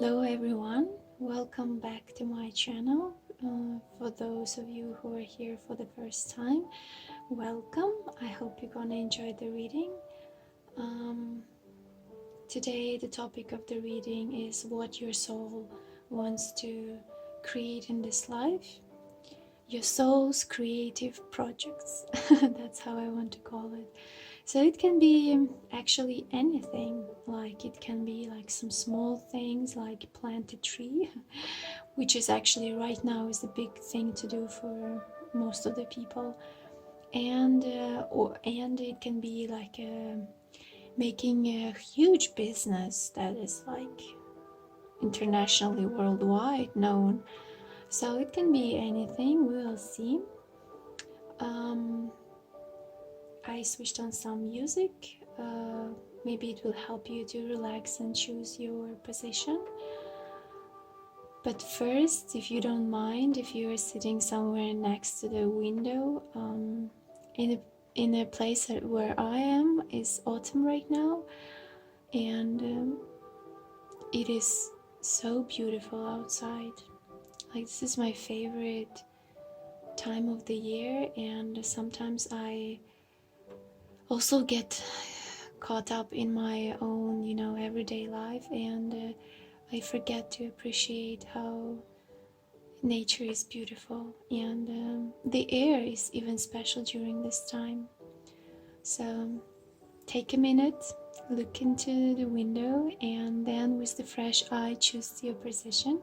Hello everyone, welcome back to my channel. For those of you who are here for the first time, welcome. I hope you're gonna enjoy the reading. Today the topic of the reading is what your soul wants to create in this life. Your soul's creative projects. That's how I want to call it. So it can be actually anything, like it can be like some small things like plant a tree, which is actually right now is the big thing to do for most of the people. And it can be like making a huge business that is like internationally worldwide known. So it can be anything, we will see. I switched on some music. Maybe it will help you to relax and choose your position. But first, if you don't mind, if you are sitting somewhere next to the window, in a place where I am, is autumn right now, and it is so beautiful outside. Like, this is my favorite time of the year, and sometimes I also get caught up in my own, everyday life, and I forget to appreciate how nature is beautiful, and the air is even special during this time. So take a minute, look into the window, and then with the fresh eye choose your position.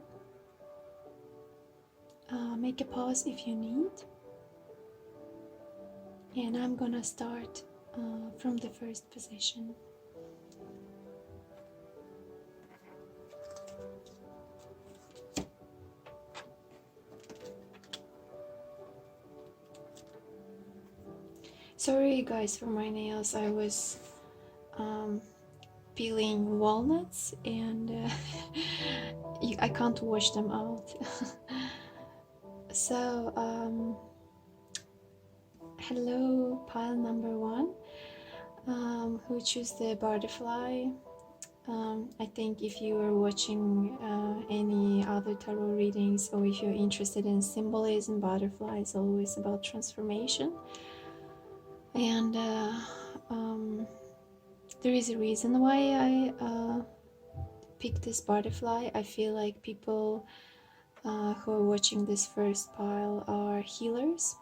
Make a pause if you need, and I'm gonna start from the first position. Sorry guys for my nails, I was peeling walnuts and I can't wash them out. So hello pile number one, who chose the butterfly. I think if you are watching any other tarot readings, or if you're interested in symbolism, butterfly is always about transformation. And there is a reason why I picked this butterfly. I feel like people who are watching this first pile are healers,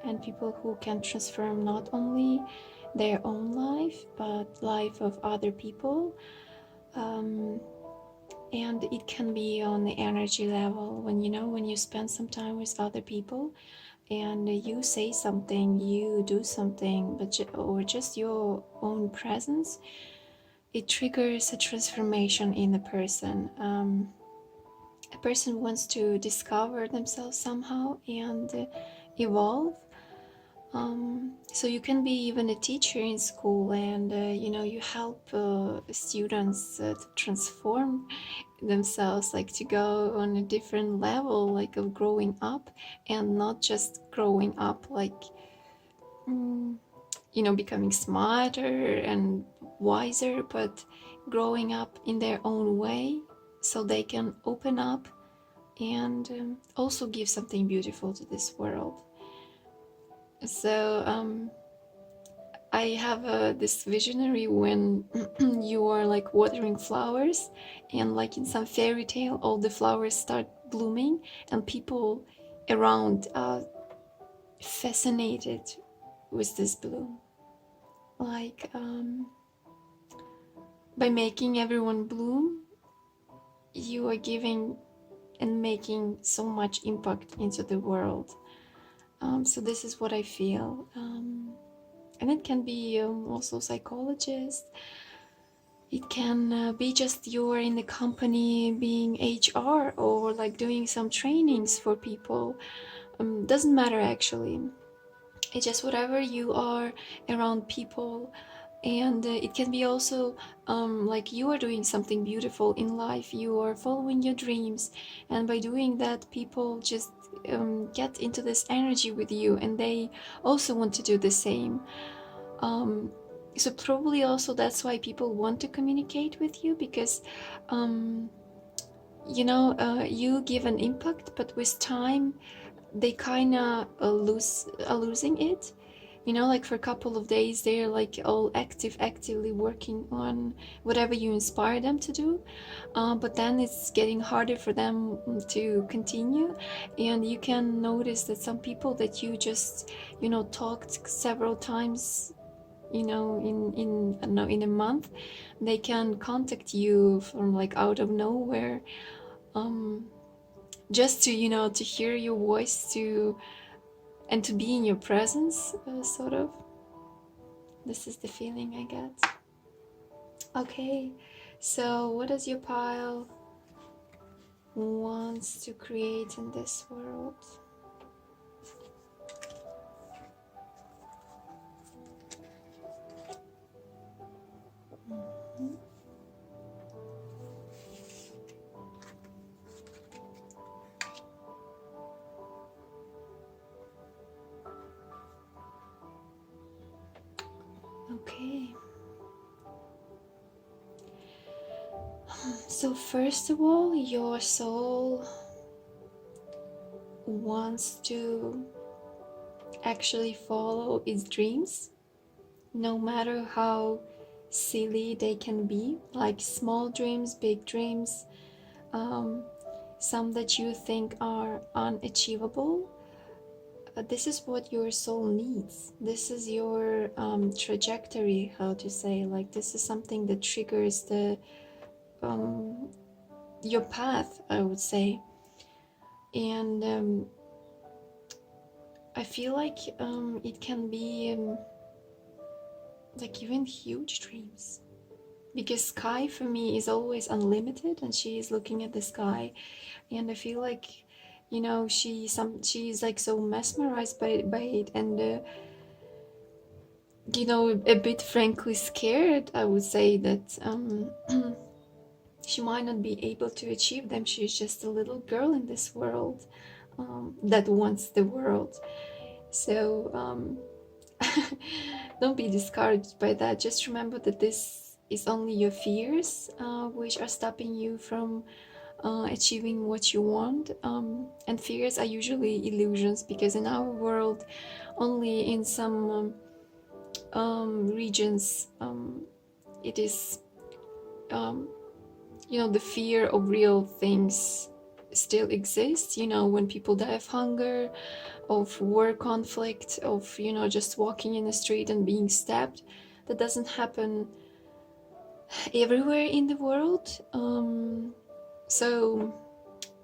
and people who can transform not only their own life but life of other people. And it can be on the energy level, when you spend some time with other people and you say something, you do something, or just your own presence, it triggers a transformation in the person. A person wants to discover themselves somehow and evolve. So you can be even a teacher in school, and you help students to transform themselves, like to go on a different level, like of growing up, and not just growing up like becoming smarter and wiser, but growing up in their own way, so they can open up and also give something beautiful to this world. So I have this visionary when you are like watering flowers, and like in some fairy tale, all the flowers start blooming and people around are fascinated with this bloom. Like by making everyone bloom, you are giving and making so much impact into the world. So this is what I feel. And it can be also psychologist. It can be just you're in the company being HR, or like doing some trainings for people. Doesn't matter actually. It's just whatever you are around people. And it can be also like you are doing something beautiful in life, you are following your dreams, and by doing that people just get into this energy with you, and they also want to do the same. So probably also that's why people want to communicate with you, because you give an impact, but with time they kind of losing it. Like for a couple of days they're like all actively working on whatever you inspire them to do, but then it's getting harder for them to continue. And you can notice that some people that you just talked several times, in I don't know, in a month, they can contact you from like out of nowhere, just to to hear your voice, and to be in your presence, sort of. This is the feeling I get. Okay, so what does your pile wants to create in this world? Mhm. Okay. So first of all, your soul wants to actually follow its dreams, no matter how silly they can be, like small dreams, big dreams, some that you think are unachievable. This is what your soul needs. This is your trajectory, how to say, like this is something that triggers your path, I would say. And I feel like it can be like even huge dreams, because sky for me is always unlimited, and she is looking at the sky, and I feel like she's like so mesmerized by it, and a bit frankly scared, I would say, that she might not be able to achieve them. She's just a little girl in this world, that wants the world. So don't be discouraged by that. Just remember that this is only your fears, which are stopping you from achieving what you want. And fears are usually illusions, because in our world, only in some regions, it is, the fear of real things still exists. When people die of hunger, of war conflict, of just walking in the street and being stabbed, that doesn't happen everywhere in the world. So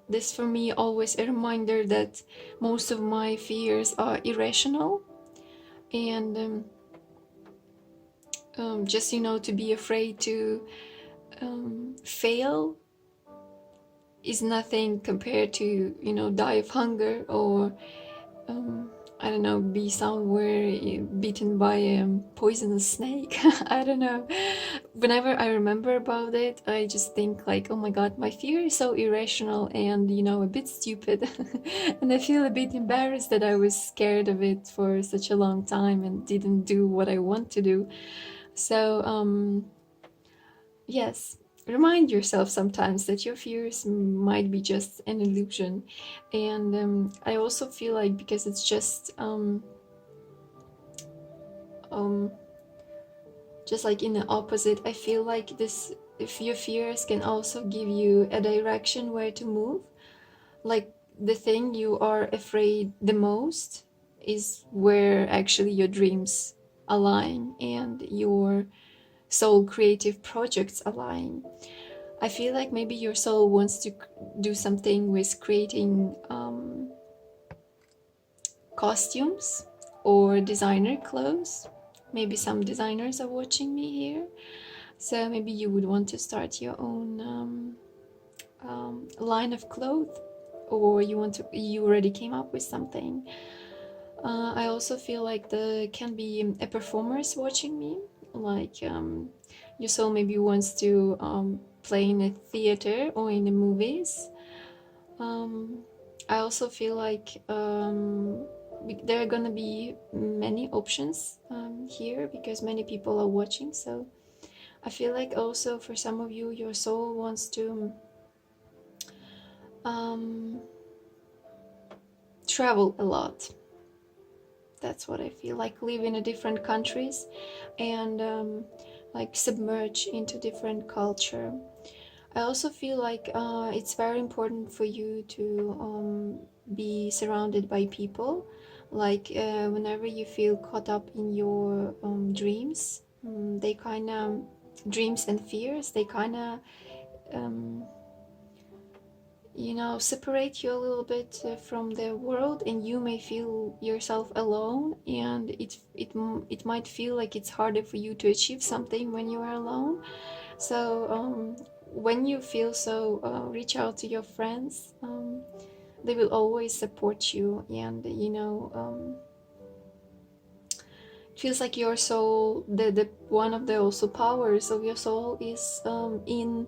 this for me always a reminder that most of my fears are irrational, and just to be afraid to fail is nothing compared to die of hunger, or I don't know, be somewhere bitten by a poisonous snake. I don't know. Whenever I remember about it, I just think like, oh my god, my fear is so irrational and a bit stupid. And I feel a bit embarrassed that I was scared of it for such a long time and didn't do what I want to do. So yes, remind yourself sometimes that your fears might be just an illusion. And I also feel like, because it's just like in the opposite, I feel like this, if your fears can also give you a direction where to move. Like the thing you are afraid the most is where actually your dreams align and your soul creative projects align. I feel like maybe your soul wants to do something with creating costumes or designer clothes. Maybe some designers are watching me here. So maybe you would want to start your own line of clothes, or you already came up with something. I also feel like there can be a performers watching me, like your soul maybe wants to play in a theater or in the movies. I also feel like there are gonna be many options here, because many people are watching. So I feel like also for some of you, your soul wants to um, travel a lot. That's what I feel like, live in a different countries and like submerge into different culture. I also feel like it's very important for you to be surrounded by people. Like whenever you feel caught up in your dreams, they kind of dreams and fears. They kind of um, separate you a little bit from the world, and you may feel yourself alone, and it might feel like it's harder for you to achieve something when you are alone. So when you feel so, reach out to your friends. They will always support you, and it feels like your soul, the one of the also powers of your soul is in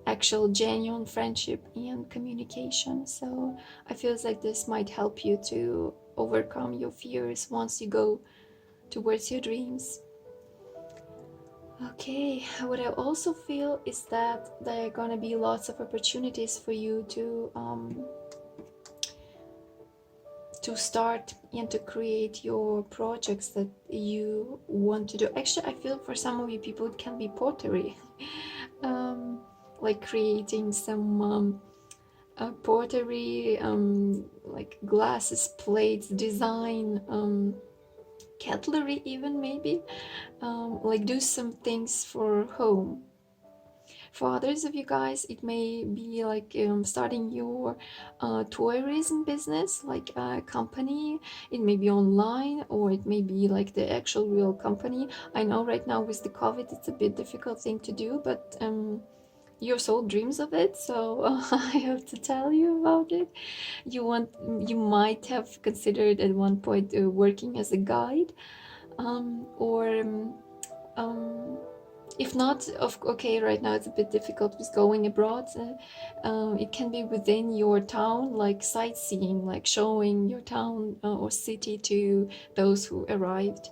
actual genuine friendship and communication. So I feel like this might help you to overcome your fears once you go towards your dreams. Okay, what I also feel is that there are gonna be lots of opportunities for you to start and to create your projects that you want to do. Actually, I feel for some of you people it can be pottery, like creating some pottery, like glasses, plates, design, cutlery, even maybe. Like do some things for home. For others of you guys, it may be like starting your tourism business, like a company. It may be online, or it may be like the actual real company. I know right now with the COVID, it's a bit difficult thing to do, but your soul dreams of it, so I have to tell you about it. You might have considered at one point working as a guide, or if not, okay, right now it's a bit difficult with going abroad. It can be within your town, like sightseeing, like showing your town or city to those who arrived.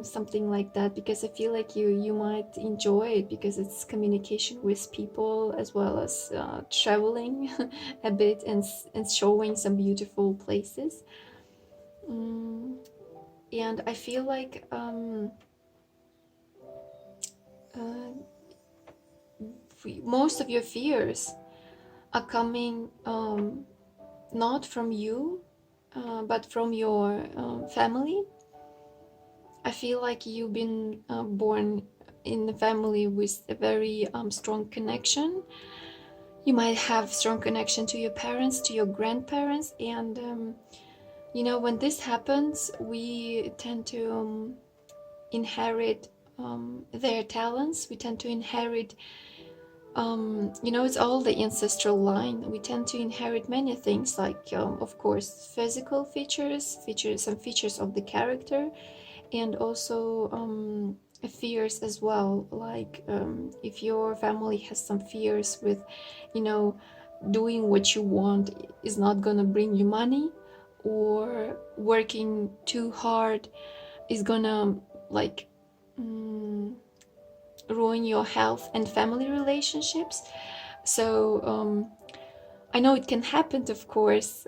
Something like that, because I feel like you might enjoy it, because it's communication with people as well as traveling a bit and showing some beautiful places. And I feel like most of your fears are coming not from you, but from your family. I feel like you've been born in a family with a very strong connection. You might have strong connection to your parents, to your grandparents, and when this happens, we tend to inherit their talents. We tend to inherit, it's all the ancestral line. We tend to inherit many things, like of course physical features, some features of the character, and also fears as well. Like if your family has some fears with doing what you want is not gonna bring you money, or working too hard is gonna like ruin your health and family relationships. So I know it can happen, of course.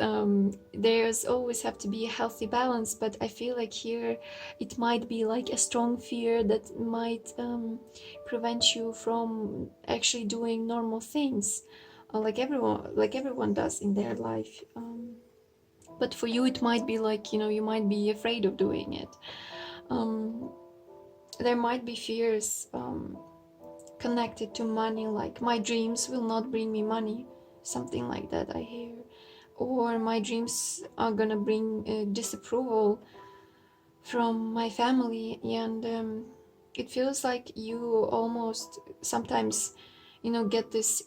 There's always have to be a healthy balance, but I feel like here it might be like a strong fear that might prevent you from actually doing normal things, like everyone does in their life. But for you, it might be like you might be afraid of doing it. There might be fears connected to money, like my dreams will not bring me money, something like that I hear, or my dreams are gonna bring disapproval from my family, and it feels like you almost sometimes get this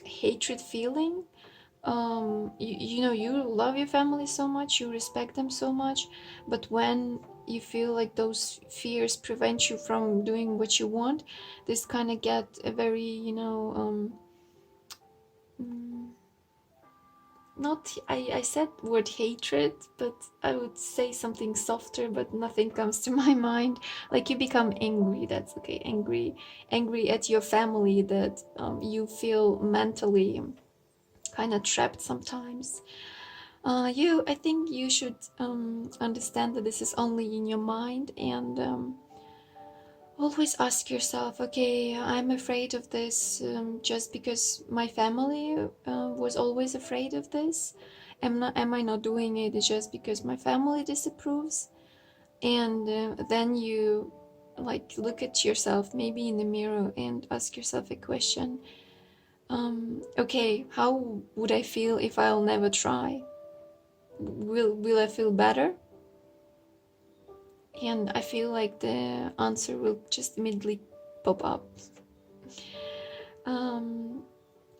hatred feeling. You love your family so much, you respect them so much, but when you feel like those fears prevent you from doing what you want, this kind of get a very not, I said word hatred, but I would say something softer, but nothing comes to my mind. Like you become angry, that's okay, angry at your family, that you feel mentally kind of trapped sometimes. I think you should understand that this is only in your mind, and always ask yourself, okay, I'm afraid of this just because my family was always afraid of this. Am I not doing it just because my family disapproves? And then you like look at yourself maybe in the mirror and ask yourself a question. Okay, how would I feel if I'll never try? Will I feel better? And I feel like the answer will just immediately pop up. Um,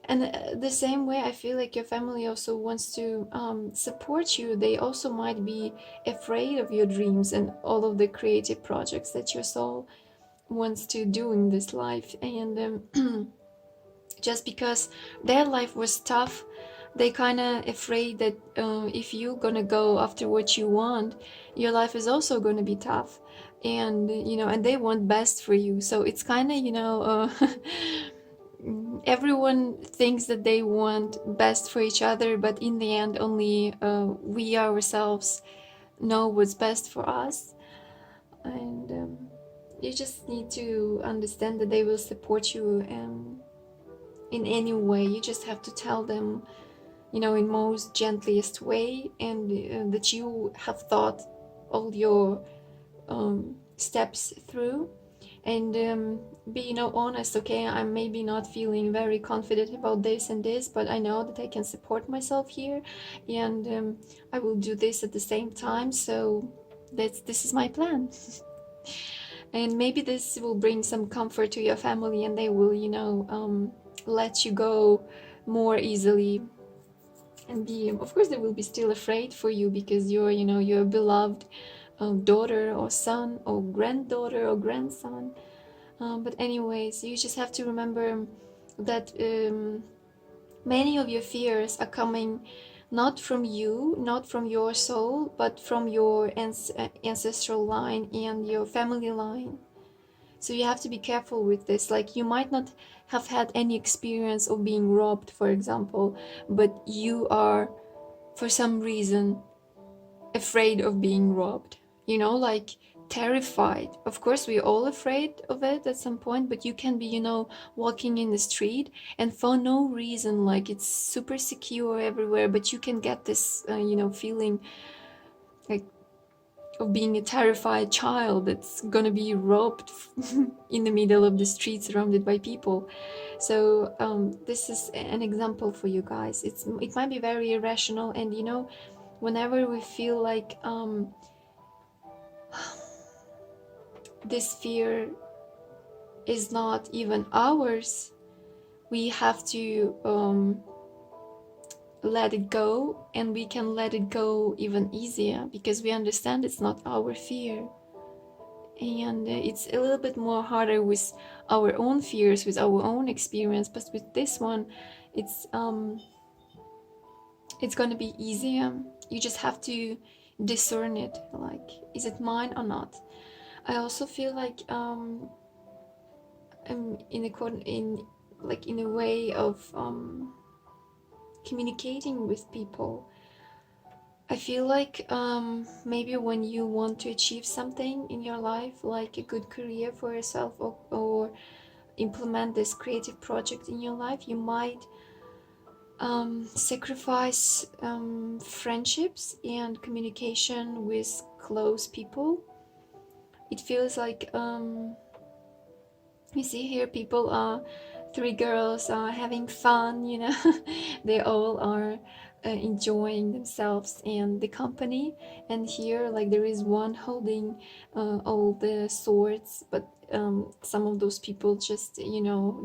and the same way, I feel like your family also wants to support you. They also might be afraid of your dreams and all of the creative projects that your soul wants to do in this life. And just because their life was tough, they kind of afraid that if you're gonna go after what you want, your life is also gonna be tough, and and they want best for you. So it's kind of everyone thinks that they want best for each other, but in the end, only we ourselves know what's best for us. And you just need to understand that they will support you in any way. You just have to tell them, in most gentlest way, and that you have thought all your steps through, and be honest. Okay, I'm maybe not feeling very confident about this and this, but I know that I can support myself here, and I will do this at the same time. So this is my plan. And maybe this will bring some comfort to your family, and they will let you go more easily. And of course they will be still afraid for you, because you're a beloved daughter or son or granddaughter or grandson. But anyways, you just have to remember that many of your fears are coming not from you, not from your soul, but from your ancestral line and your family line. So you have to be careful with this. Like, you might not have had any experience of being robbed, for example, but you are, for some reason, afraid of being robbed. Like terrified. Of course, we're all afraid of it at some point, but you can be, walking in the street, and for no reason, like it's super secure everywhere, but you can get this, feeling like of being a terrified child that's gonna be robbed in the middle of the street surrounded by people. So this is an example for you guys. It might be very irrational, and whenever we feel like this fear is not even ours, we have to let it go, and we can let it go even easier because we understand it's not our fear. And it's a little bit more harder with our own fears, with our own experience, but with this one, it's going to be easier. You just have to discern it, like, is it mine or not? I also feel like in a way of communicating with people. I feel like maybe when you want to achieve something in your life, like a good career for yourself, or implement this creative project in your life, you might sacrifice friendships and communication with close people. It feels like you see here, people are, three girls are having fun, they all are enjoying themselves and the company, and here, like, there is one holding all the swords, but some of those people just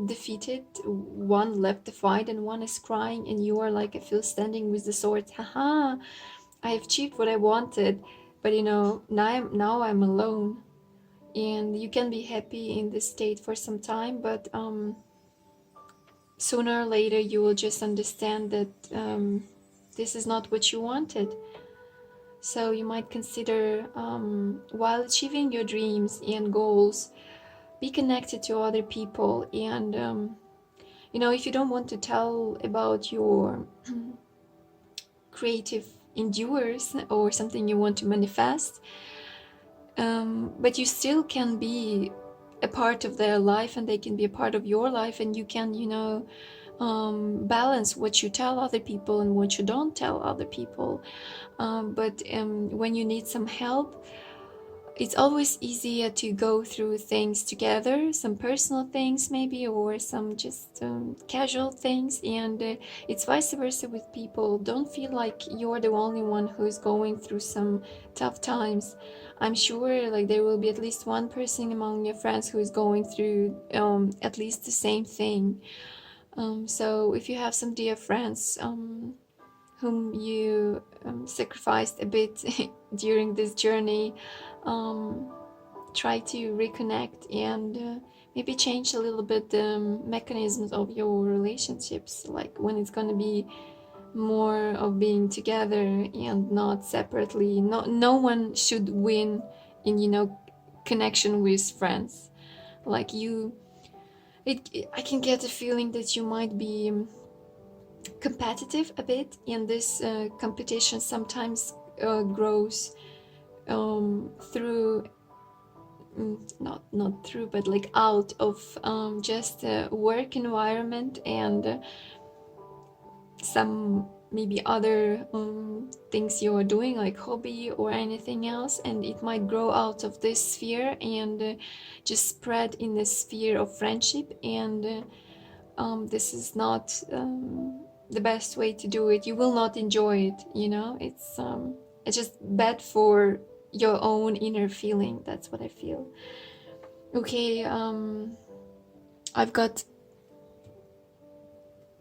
defeated, one left the fight, and one is crying, and you are like, I feel, standing with the swords. Haha, I have achieved what I wanted, but now I'm alone. And you can be happy in this state for some time, but sooner or later you will just understand that this is not what you wanted. So you might consider, while achieving your dreams and goals, be connected to other people. And if you don't want to tell about your creative endeavors or something you want to manifest, but you still can be a part of their life, and they can be a part of your life, and you can balance what you tell other people and what you don't tell other people. But when you need some help, it's always easier to go through things together, some personal things maybe, or some just casual things. And it's vice versa with people. Don't feel like you're the only one who's going through some tough times. I'm sure like there will be at least one person among your friends who is going through at least the same thing. So if you have some dear friends whom you sacrificed a bit during this journey, try to reconnect and maybe change a little bit the mechanisms of your relationships, like when it's going to be more of being together and not separately. No one should win in connection with friends. Like I can get a feeling that you might be competitive a bit, and this competition sometimes grows through not through, but like out of just a work environment and some maybe other things you're doing, like hobby or anything else, and it might grow out of this sphere and just spread in the sphere of friendship. And this is not the best way to do it. You will not enjoy it, it's just bad for your own inner feeling. That's what I feel. Okay, I've got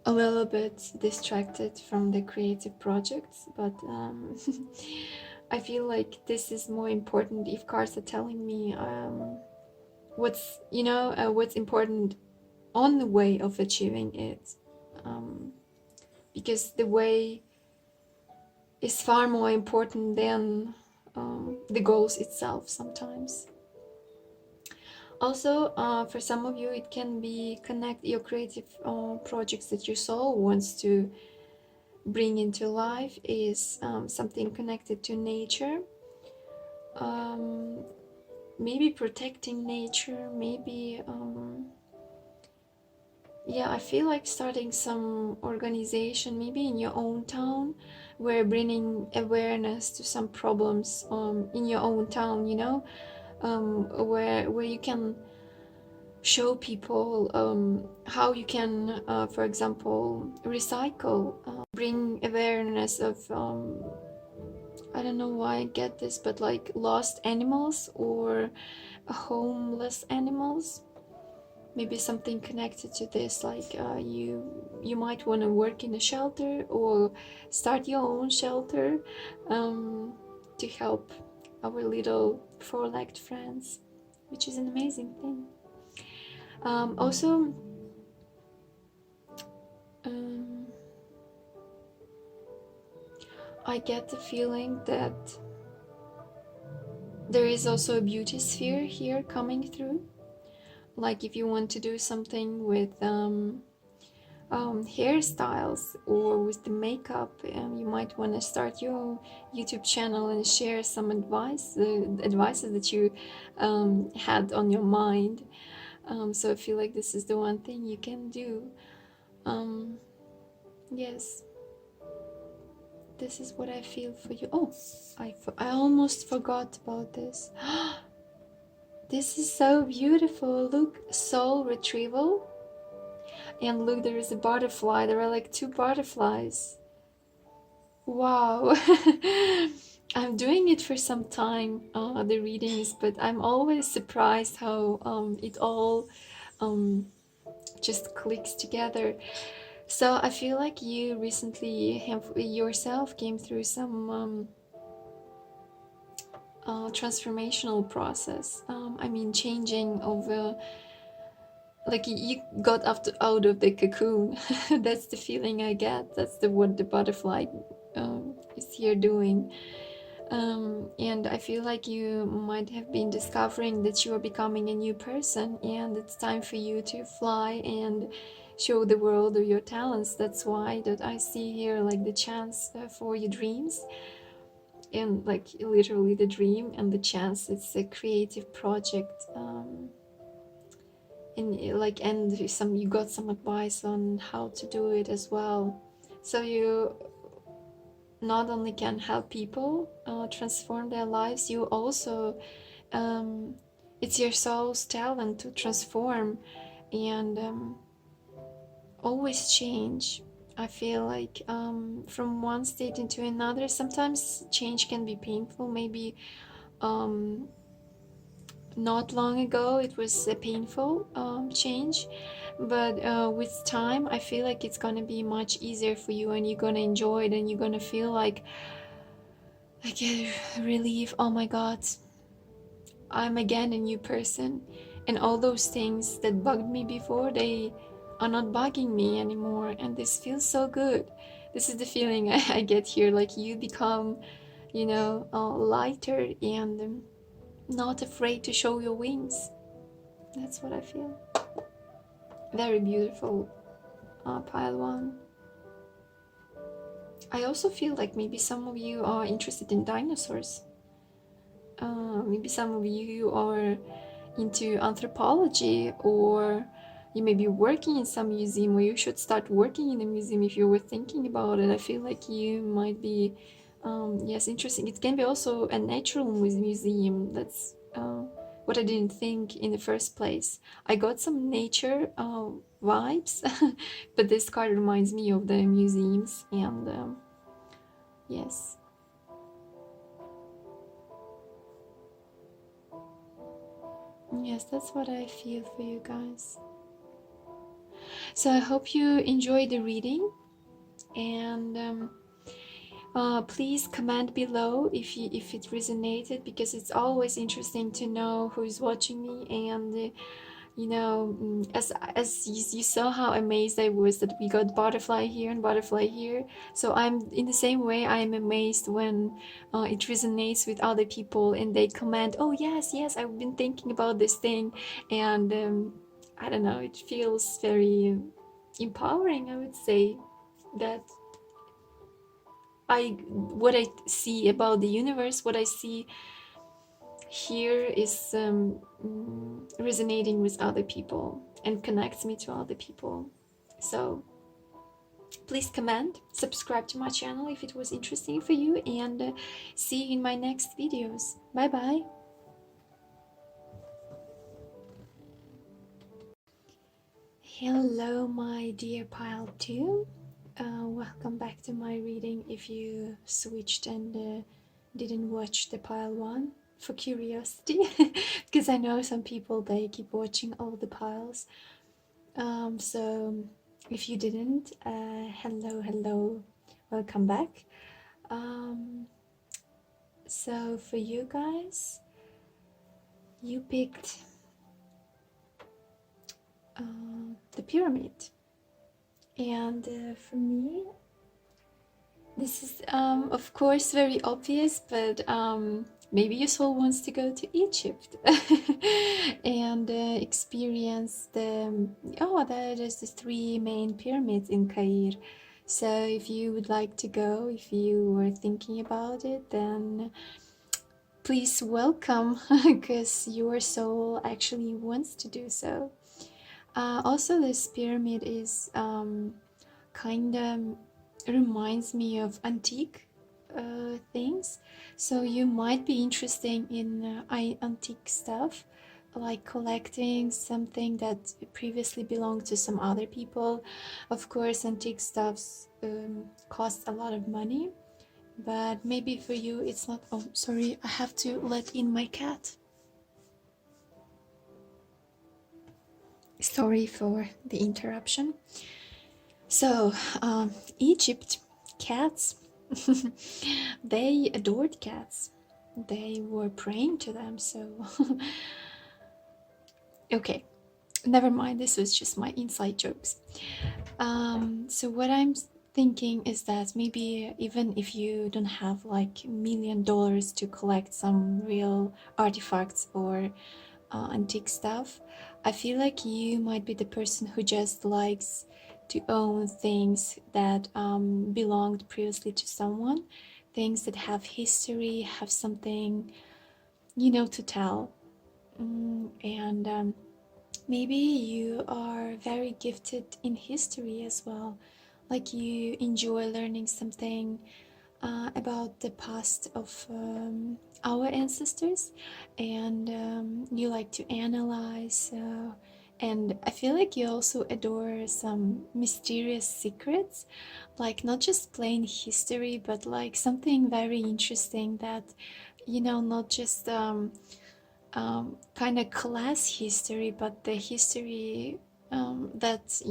a little bit distracted from the creative projects, but I feel like this is more important. If cards are telling me what's important on the way of achieving it, because the way is far more important than the goals itself sometimes. Also, for some of you, it can be connect your creative projects that your soul wants to bring into life is something connected to nature. Maybe protecting nature, maybe I feel like starting some organization, maybe in your own town, where bringing awareness to some problems in your own town, where you can show people how you can, for example, recycle, bring awareness of, I don't know why I get this, but like lost animals or homeless animals. Maybe something connected to this, like you might want to work in a shelter or start your own shelter to help our little four-legged friends, which is an amazing thing. Also, I get the feeling that there is also a beauty sphere here coming through. Like if you want to do something with hairstyles or with the makeup, you might want to start your YouTube channel and share some advices that you had on your mind. So I feel like this is the one thing you can do. Yes, this is what I feel for you. Oh, I almost forgot about this. This is so beautiful. Look, soul retrieval. And look, there is a butterfly. There are like two butterflies. Wow. I'm doing it for some time, the readings, but I'm always surprised how it all just clicks together. So I feel like you recently yourself came through some transformational process. I mean, changing of like you got out of the cocoon. That's the feeling I get. That's what the butterfly is here doing. And I feel like you might have been discovering that you are becoming a new person, and it's time for you to fly and show the world of your talents. That's why that I see here like the chance for your dreams, and like literally the dream and the chance. It's a creative project, and you got some advice on how to do it as well. So you not only can help people transform their lives, you also it's your soul's talent to transform and always change. I feel like from one state into another, sometimes change can be painful. Maybe not long ago it was a painful change, but with time I feel like it's gonna be much easier for you, and you're gonna enjoy it, and you're gonna feel like a relief. Oh my god, I'm again a new person, and all those things that bugged me before, they are not bugging me anymore, and this feels so good. This is the feeling I get here, like you become, lighter and not afraid to show your wings. That's what I feel. Very beautiful, pile one. I also feel like maybe some of you are interested in dinosaurs. Maybe some of you are into anthropology, or you may be working in some museum, or you should start working in a museum if you were thinking about it. I feel like you might be, yes, interesting. It can be also a natural museum. That's what I didn't think in the first place. I got some nature vibes, but this card reminds me of the museums, and yes. Yes, that's what I feel for you guys. So I hope you enjoyed the reading, and please comment below if it resonated, because it's always interesting to know who is watching me. And as you saw how amazed I was that we got butterfly here and butterfly here. So I'm in the same way, I'm amazed when it resonates with other people and they comment, oh yes, I've been thinking about this thing. And I don't know, it feels very empowering, I would say, that what I see about the universe, what I see here is resonating with other people and connects me to other people. So please comment, subscribe to my channel if it was interesting for you, and see you in my next videos. Bye bye. Hello my dear pile 2. Welcome back to my reading if you switched and didn't watch the pile 1 for curiosity, because I know some people, they keep watching all the piles. So if you didn't, hello, welcome back. So for you guys, you picked the pyramid, and for me, this is of course very obvious, but maybe your soul wants to go to Egypt and experience there is the 3 main pyramids in Cairo. So if you would like to go, if you were thinking about it, then please welcome, because your soul actually wants to do so. Also, this pyramid is kind of reminds me of antique things, so you might be interested in antique stuff, like collecting something that previously belonged to some other people. Of course, antique stuffs cost a lot of money, but maybe for you it's not. Oh, sorry, I have to let in my cat. Sorry for the interruption. So, Egypt, cats, they adored cats. They were praying to them, so... Okay, never mind, this was just my inside jokes. So what I'm thinking is that maybe even if you don't have like $1 million to collect some real artifacts or antique stuff, I feel like you might be the person who just likes to own things that belonged previously to someone, things that have history, have something, to tell. And maybe you are very gifted in history as well. Like you enjoy learning something about the past of our ancestors, and you like to analyze. And I feel like you also adore some mysterious secrets, like not just plain history, but like something very interesting that, not just kind of class history, but the history that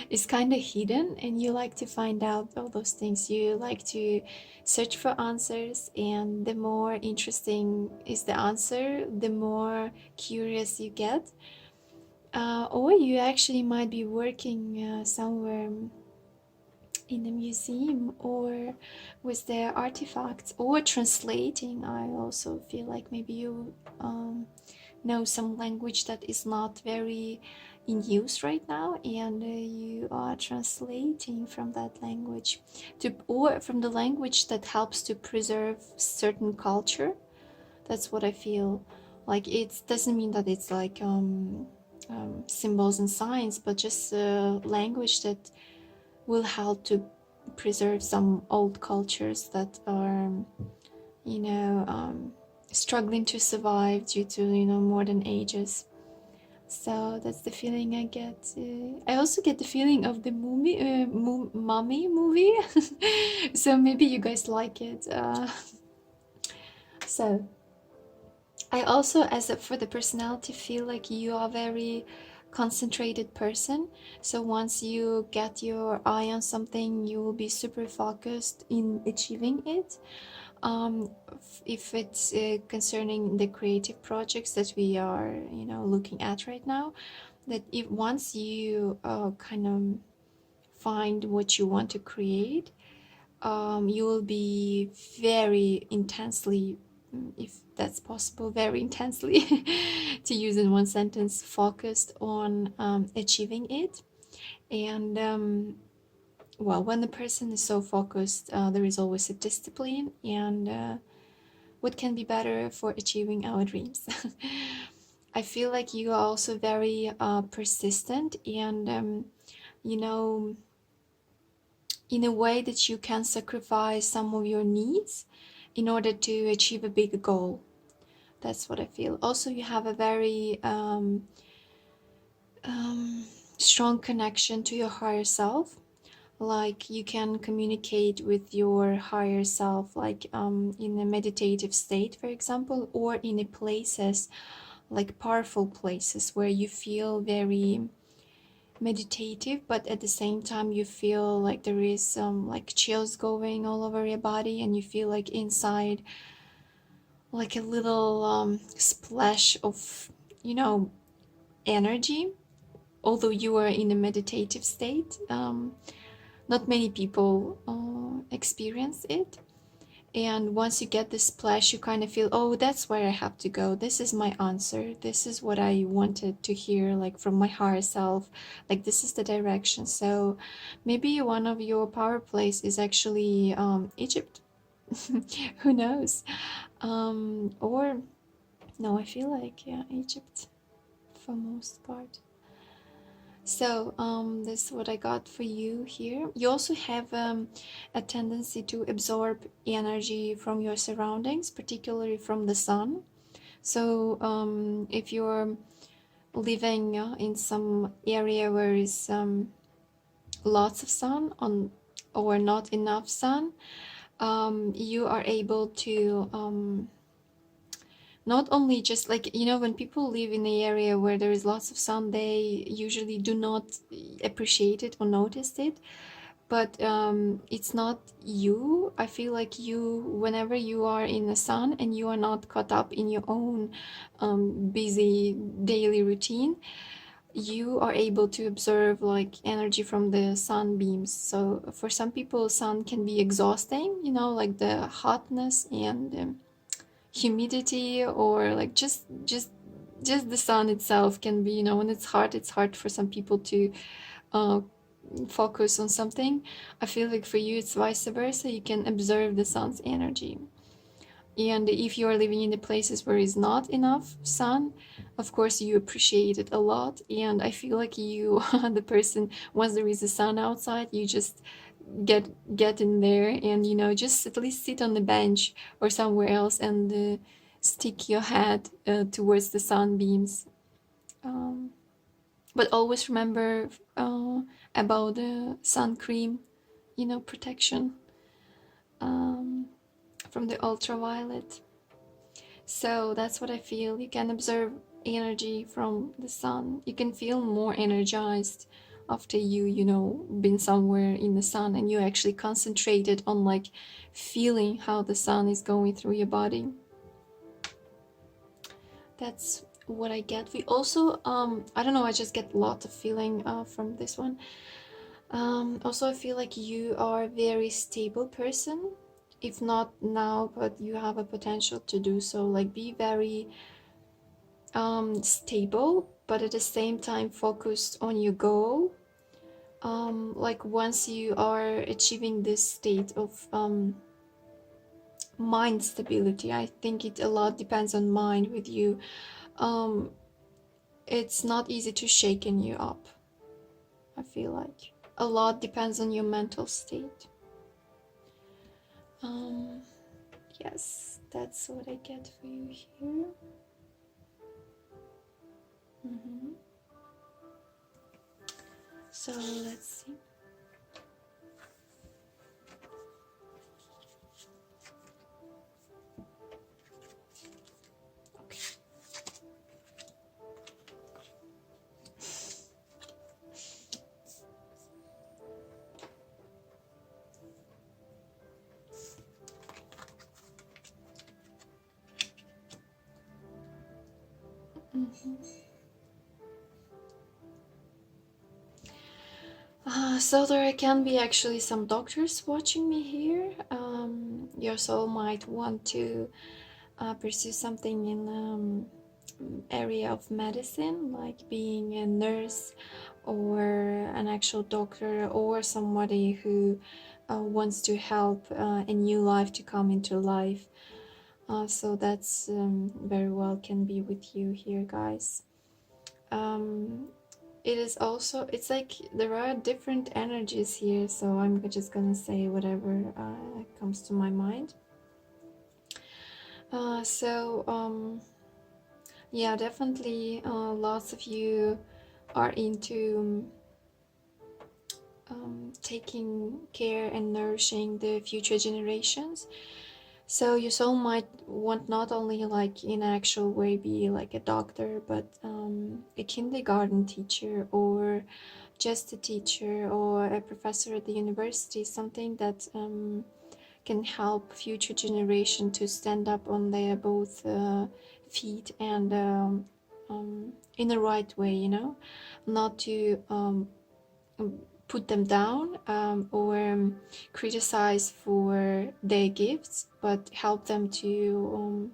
is kind of hidden, and you like to find out all those things. You like to search for answers, and the more interesting is the answer, the more curious you get. Or you actually might be working somewhere in a museum or with their artifacts, or translating. I also feel like maybe you know some language that is not very in use right now, and you are translating from that language to, or from the language that helps to preserve certain culture. That's what I feel. Like it doesn't mean that it's like symbols and signs, but just language that will help to preserve some old cultures that are, you know, struggling to survive due to, modern ages. So that's the feeling I get. I also get the feeling of the Mummy movie. So maybe you guys like it. So I also, for the personality, feel like you are a very concentrated person. So once you get your eye on something, you will be super focused in achieving it. If it's concerning the creative projects that we are, looking at right now, that if once you kind of find what you want to create, you will be very intensely, if that's possible, very intensely, to use in one sentence, focused on achieving it. And well, when the person is so focused, there is always a discipline, and what can be better for achieving our dreams? I feel like you are also very persistent, and in a way that you can sacrifice some of your needs in order to achieve a big goal. That's what I feel. Also, you have a very strong connection to your higher self. Like you can communicate with your higher self, like in a meditative state, for example, or in a places, like powerful places where you feel very meditative, but at the same time you feel like there is some like chills going all over your body, and you feel like inside like a little splash of energy, although you are in a meditative state. Not many people experience it. And once you get this splash, you kind of feel, oh, that's where I have to go. This is my answer. This is what I wanted to hear, like from my higher self. Like this is the direction. So maybe one of your power plays is actually Egypt. Who knows? Or no, I feel like, yeah, Egypt for most part. So this is what I got for you here. You also have a tendency to absorb energy from your surroundings, particularly from the sun. So if you're living in some area where is lots of sun on, or not enough sun, you are able to not only just like, when people live in the area where there is lots of sun, they usually do not appreciate it or notice it. But it's not you. I feel like you, whenever you are in the sun and you are not caught up in your own busy daily routine, you are able to observe like energy from the sunbeams. So for some people, sun can be exhausting, you know, like the hotness and humidity, or like just the sun itself can be, you know, when it's hard for some people to uh, focus on something. I feel like for you it's vice versa. You can observe the sun's energy. And if you are living in the places where is not enough sun, of course you appreciate it a lot. And I feel like you the person, once there is a sun outside, you just get in there and, you know, just at least sit on the bench or somewhere else and stick your head towards the sunbeams. um, but always remember about the sun cream, you know, protection um, from the ultraviolet. So that's what I feel. You can observe energy from the sun. You can feel more energized after you know, been somewhere in the sun and you actually concentrated on like feeling how the sun is going through your body. That's what I get. We also, I don't know, I just get a lot of feeling from this one. Also, I feel like you are a very stable person. If not now, but you have a potential to do so. Like, be very stable, but at the same time focused on your goal. Like, once you are achieving this state of mind stability, I think it a lot depends on mind with you. Um, it's not easy to shaken you up. I feel like a lot depends on your mental state. Yes, that's what I get for you here. So let's see. Okay. So there can be actually some doctors watching me here. Your soul might want to pursue something in area of medicine, like being a nurse or an actual doctor, or somebody who wants to help a new life to come into life. So that's very well can be with you here, guys. It is also, it's like there are different energies here, so I'm just gonna say whatever comes to my mind. Yeah, definitely lots of you are into taking care and nourishing the future generations. So your soul might want not only like in an actual way be like a doctor, but a kindergarten teacher, or just a teacher, or a professor at the university, something that can help future generation to stand up on their both feet and in the right way, you know, not to put them down or criticize for their gifts, but help them to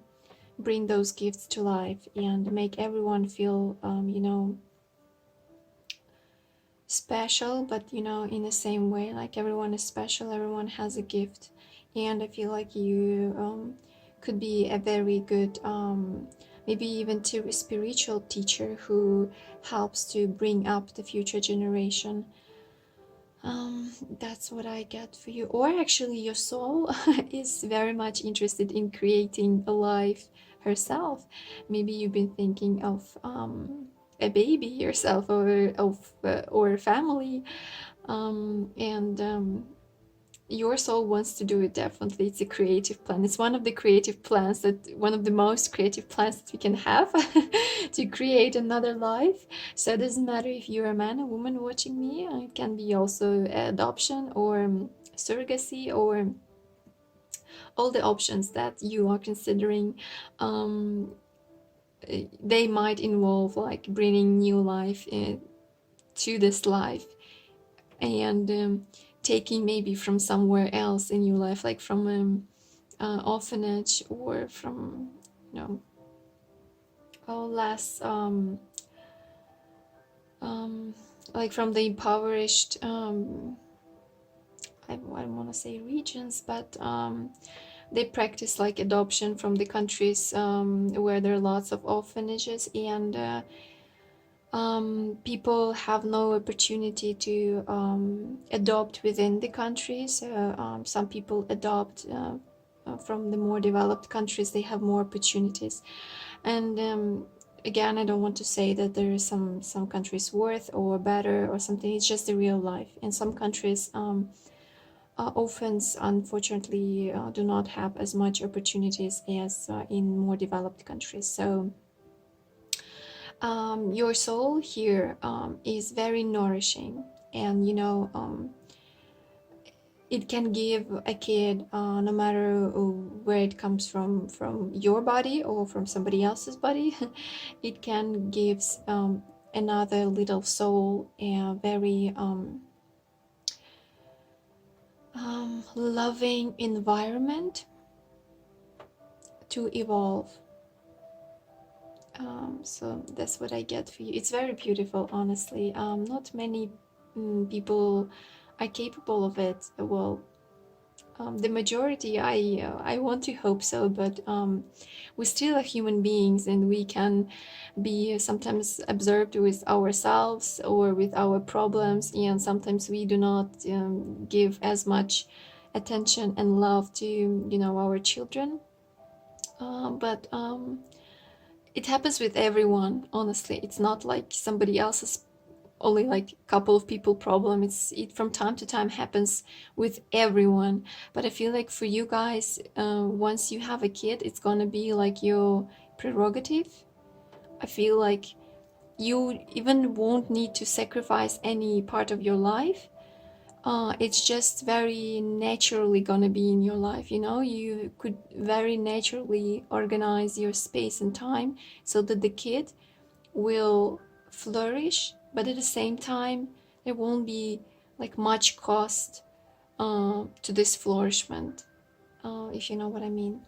bring those gifts to life and make everyone feel, you know, special, but you know, in the same way, like everyone is special, everyone has a gift. And I feel like you could be a very good, maybe even to a spiritual teacher who helps to bring up the future generation. That's what I get for you. Or actually your soul is very much interested in creating a life herself. Maybe you've been thinking of a baby yourself, or a family, and your soul wants to do it. Definitely, it's a creative plan. It's one of the creative plans, that one of the most creative plans that we can have to create another life. So it doesn't matter if you're a man or woman watching me. It can be also adoption or surrogacy, or all the options that you are considering. they might involve like bringing new life to this life, and taking maybe from somewhere else in your life, like from orphanage, or from, you know, less like from the impoverished, I don't want to say regions, but they practice like adoption from the countries where there are lots of orphanages, and people have no opportunity to adopt within the countries. Some people adopt from the more developed countries. They have more opportunities, and again, I don't want to say that there is some countries worse or better or something. It's just the real life. In some countries, orphans unfortunately do not have as much opportunities as in more developed countries. So your soul here is very nourishing, and you know, it can give a kid, no matter where it comes from your body or from somebody else's body, it can give another little soul a very loving environment to evolve. So that's what I get for you. It's very beautiful, honestly. Not many people are capable of it. Well, the majority, I want to hope so, but we still are human beings, and we can be sometimes absorbed with ourselves or with our problems, and sometimes we do not give as much attention and love to, you know, our children. But it happens with everyone, honestly. It's not like somebody else's, only like a couple of people problem. It from time to time happens with everyone. But I feel like for you guys, once you have a kid, it's gonna be like your prerogative. I feel like you even won't need to sacrifice any part of your life. It's just very naturally gonna be in your life, you know. You could very naturally organize your space and time so that the kid will flourish, but at the same time there won't be like much cost to this flourishment, if you know what I mean.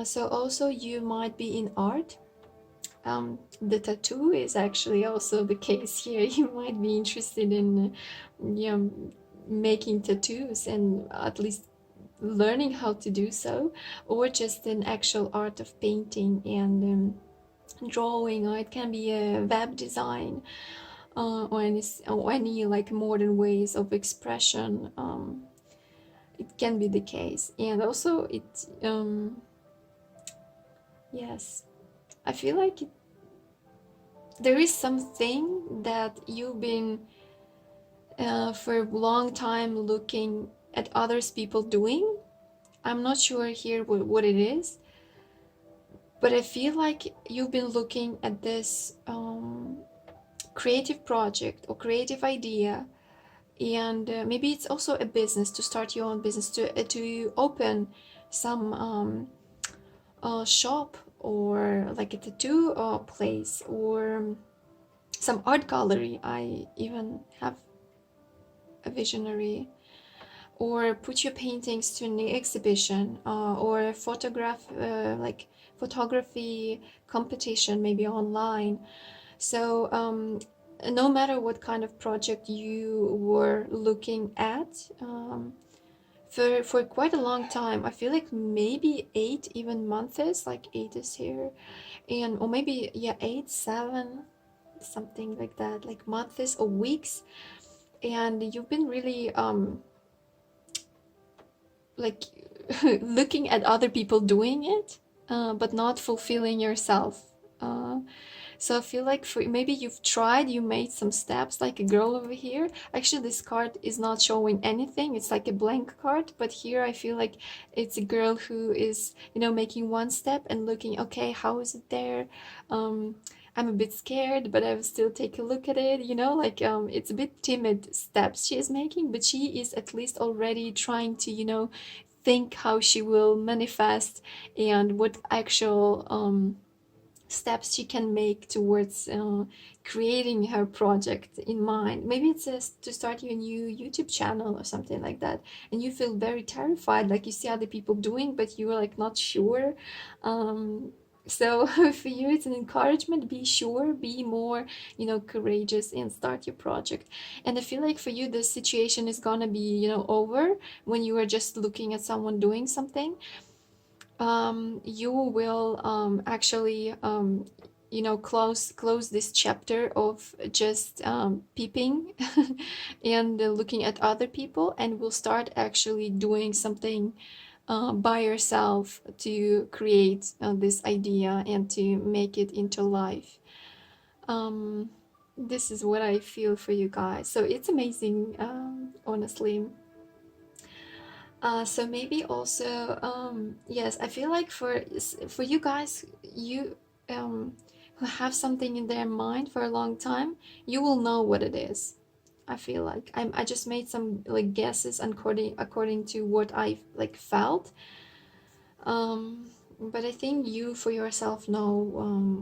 So also you might be in art. The tattoo is actually also the case here. You might be interested in you know, making tattoos, and at least learning how to do so, or just an actual art of painting and drawing, or it can be a web design, or any like modern ways of expression. It can be the case. And also it yes, I feel like there is something that you've been for a long time looking at others people doing. I'm not sure here what it is, but I feel like you've been looking at this creative project or creative idea, and maybe it's also a business, to start your own business, to open some shop, or like a tattoo place, or some art gallery. I even have a visionary, or put your paintings to an exhibition, or like photography competition, maybe online. So no matter what kind of project you were looking at, for quite a long time, I feel like maybe 8 even months, like 8 is here, and or maybe, yeah, 8, 7, something like that, like months or weeks, and you've been really like looking at other people doing it, but not fulfilling yourself. So I feel like maybe you've tried, you made some steps, like a girl over here. Actually, this card is not showing anything. It's like a blank card, but here I feel like it's a girl who is, you know, making one step and looking, okay, how is it there? I'm a bit scared, but I will still take a look at it, you know, like it's a bit timid steps she is making, but she is at least already trying to, you know, think how she will manifest, and what actual steps she can make towards creating her project in mind. Maybe it's just to start your new YouTube channel or something like that, and you feel very terrified, like you see other people doing, but you're like not sure. So for you, it's an encouragement. Be sure, be more, courageous, and start your project. And I feel like for you, the situation is gonna be, over when you are just looking at someone doing something. You will actually close this chapter of just peeping and looking at other people, and will start actually doing something by yourself to create this idea and to make it into life. um, this is what I feel for you guys, so it's amazing, honestly. So maybe also, yes, I feel like for you guys, you who have something in their mind for a long time, you will know what it is. I feel like I just made some like guesses according to what I like felt. But I think you for yourself know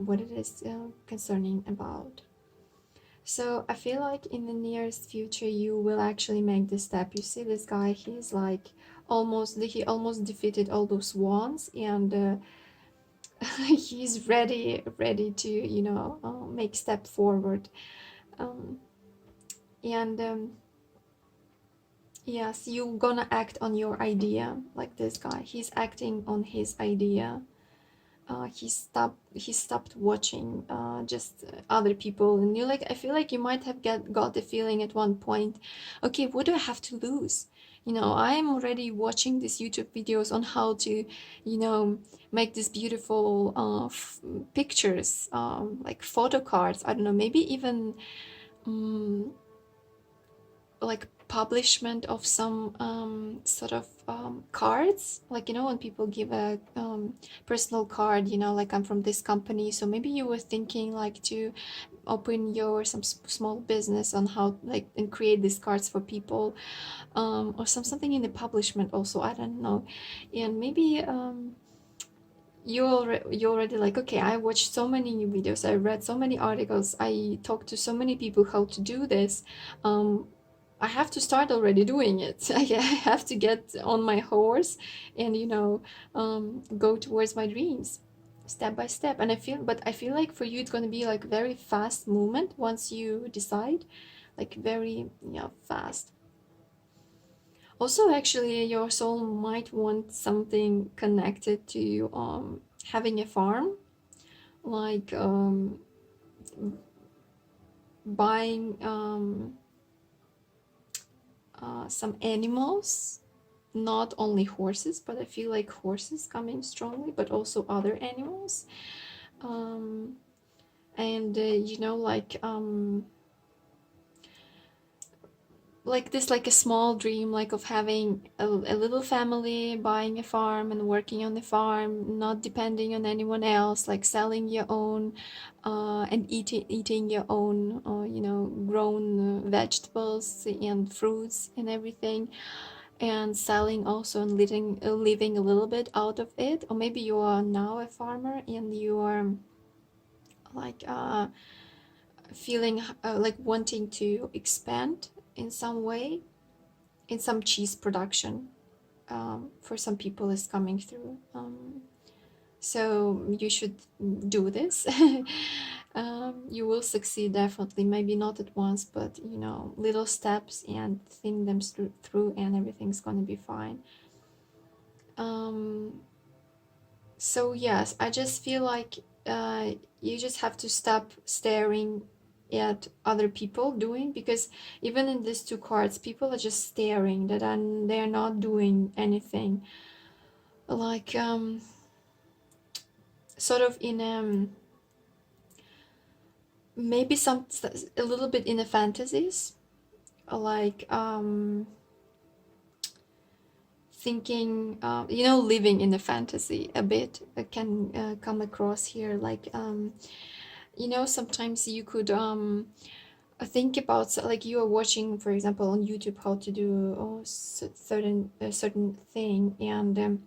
what it is concerning about. So I feel like in the nearest future you will actually make this step. You see this guy, he's like he almost defeated all those wands, and he's ready to make step forward. Um, and yes, you gonna act on your idea, like this guy. He's acting on his idea. He stopped watching just other people, and you're like, I feel like you might have got the feeling at one point, okay, what do I have to lose? I'm already watching these YouTube videos on how to make these beautiful pictures, like photo cards, I don't know, maybe even um, like publishment of some sort of cards, like when people give a personal card, like I'm from this company. So maybe you were thinking like to open your some small business on how like and create these cards for people, or something in the publishment also, I don't know. And maybe you already like, okay, I watched so many new videos, I read so many articles, I talked to so many people how to do this. I have to start already doing it. I have to get on my horse and go towards my dreams step by step. And I feel like for you it's going to be like very fast movement once you decide, like very, yeah, fast. Also, actually, your soul might want something connected to having a farm, like buying some animals, not only horses, but I feel like horses coming strongly, but also other animals. Um, and like this, like a small dream, like of having a little family, buying a farm and working on the farm, not depending on anyone else, like selling your own and eating your own grown vegetables and fruits and everything, and selling also, and living a little bit out of it. Or maybe you are now a farmer and you are like feeling like wanting to expand in some way, in some cheese production, for some people is coming through. So you should do this. You will succeed definitely, maybe not at once, but little steps, and think them through, and everything's gonna be fine. um, so yes, I just feel like you just have to stop staring at other people doing, because even in these two cards people are just staring, that they're not doing anything, like sort of in maybe a little bit in the fantasies, like thinking, living in a fantasy a bit, can come across here, like sometimes you could think about, like you are watching, for example, on YouTube how to do certain thing, and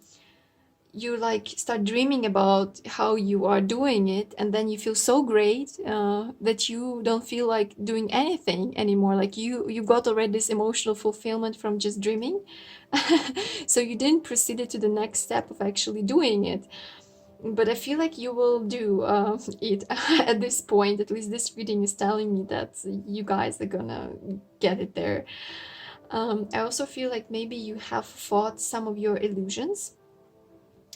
you like start dreaming about how you are doing it, and then you feel so great that you don't feel like doing anything anymore. Like you got already this emotional fulfillment from just dreaming. So you didn't proceed it to the next step of actually doing it. But I feel like you will do it at this point. At least this reading is telling me that you guys are gonna get it there. I also feel like maybe you have fought some of your illusions,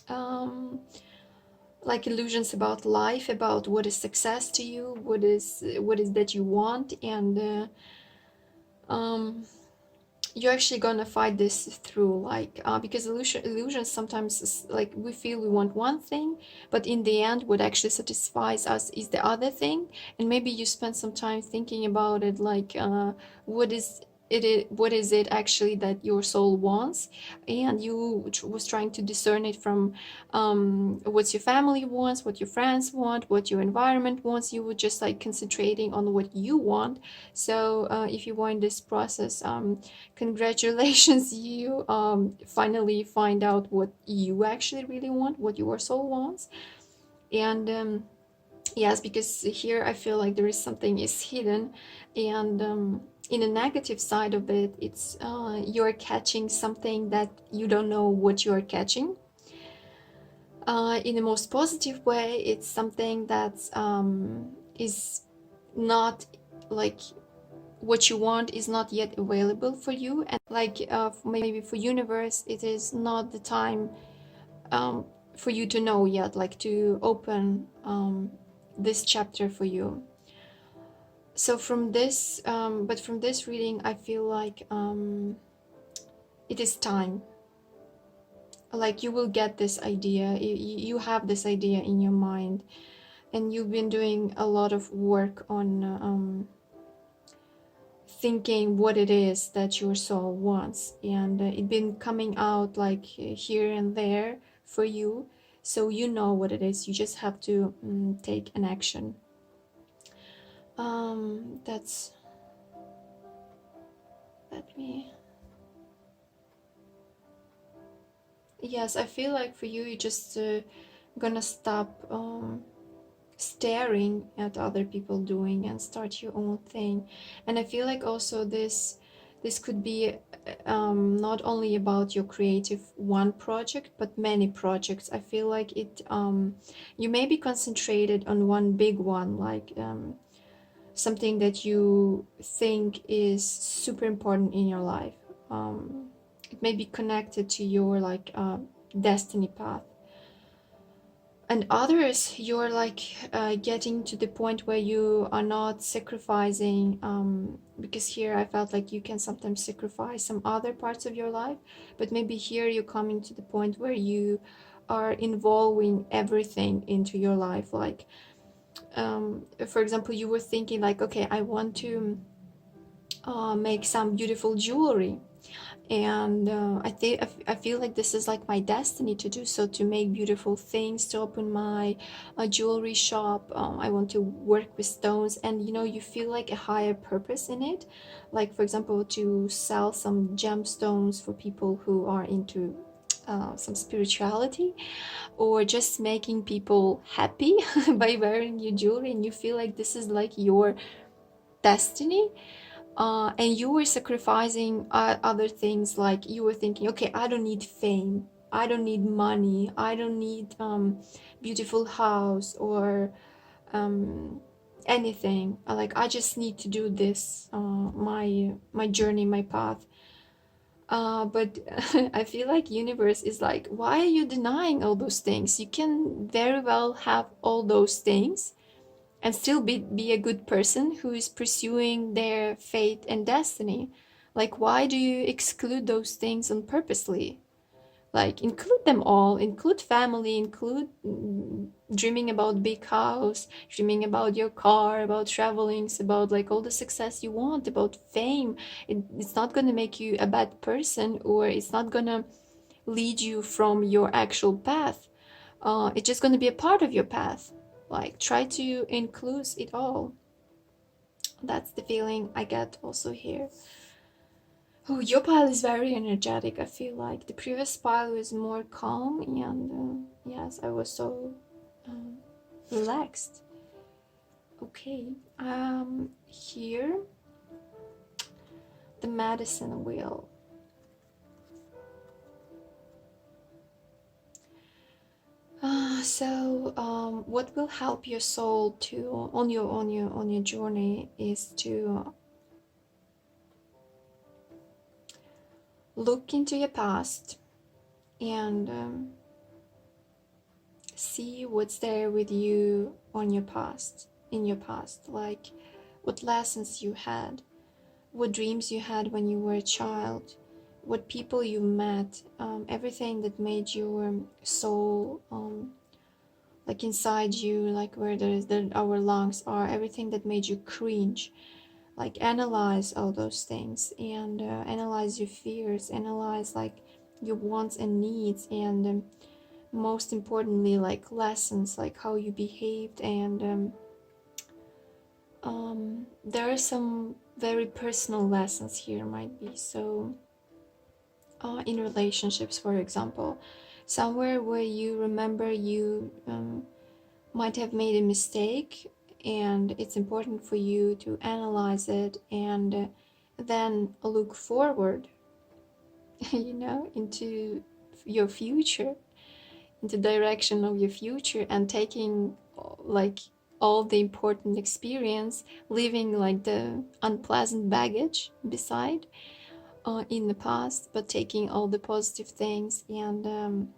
um, like illusions about life, about what is success to you, what is that you want, and you're actually gonna fight this through, like because illusions sometimes is, like we feel we want one thing, but in the end what actually satisfies us is the other thing. And maybe you spend some time thinking about it, like what is what is it actually that your soul wants, and you was trying to discern it from what your family wants, what your friends want, what your environment wants. You were just like concentrating on what you want. So if you were in this process, congratulations, you finally find out what you actually really want, what your soul wants. And yes, because here I feel like there is something is hidden, and in a negative side of it, it's you're catching something that you don't know what you're catching. In the most positive way, it's something that is not like what you want is not yet available for you, and like maybe for universe it is not the time for you to know yet, like to open this chapter for you. So from this but from this reading I feel like it is time, like you will get this idea, you have this idea in your mind, and you've been doing a lot of work on thinking what it is that your soul wants, and it been coming out like here and there for you, so you know what it is. You just have to take an action. That's, let me, yes, I feel like for you, you just gonna stop staring at other people doing and start your own thing. And I feel like also this could be not only about your creative one project, but many projects. I feel like it you may be concentrated on one big one, like something that you think is super important in your life. It may be connected to your like destiny path. And others, you're like getting to the point where you are not sacrificing, because here I felt like you can sometimes sacrifice some other parts of your life, but maybe here you're coming to the point where you are involving everything into your life. Like for example, you were thinking like, okay, I want to make some beautiful jewelry, and I feel like this is like my destiny to do so, to make beautiful things, to open my jewelry shop. I want to work with stones, and you know, you feel like a higher purpose in it, like for example to sell some gemstones for people who are into some spirituality, or just making people happy by wearing your jewelry, and you feel like this is like your destiny. And you were sacrificing other things, like you were thinking, okay, I don't need fame, I don't need money, I don't need beautiful house or anything, like I just need to do this, my journey, my path. But I feel like universe is like, why are you denying all those things? You can very well have all those things and still be a good person who is pursuing their fate and destiny. Like, why do you exclude those things on purposely? Like, include them all, include family, include dreaming about big house, dreaming about your car, about travelings, about like all the success you want, about fame. It's not gonna make you a bad person, or it's not gonna lead you from your actual path. It's just gonna be a part of your path. Like, try to include it all. That's the feeling I get also here. Oh, your pile is very energetic, I feel like. The previous pile was more calm, and yes, I was so um, relaxed. Okay, here, the medicine wheel. What will help your soul to on your journey is to look into your past and see what's there with you on your past, in your past, like what lessons you had, what dreams you had when you were a child, what people you met, everything that made your soul like inside you, like where our lungs are, everything that made you cringe. Like analyze all those things and analyze your fears, analyze like your wants and needs, and most importantly like lessons, like how you behaved. And there are some very personal lessons here, might be. So in relationships, for example, somewhere where you remember you might have made a mistake, and it's important for you to analyze it and then look forward into your future, into direction of your future, and taking like all the important experience, leaving like the unpleasant baggage beside in the past, but taking all the positive things and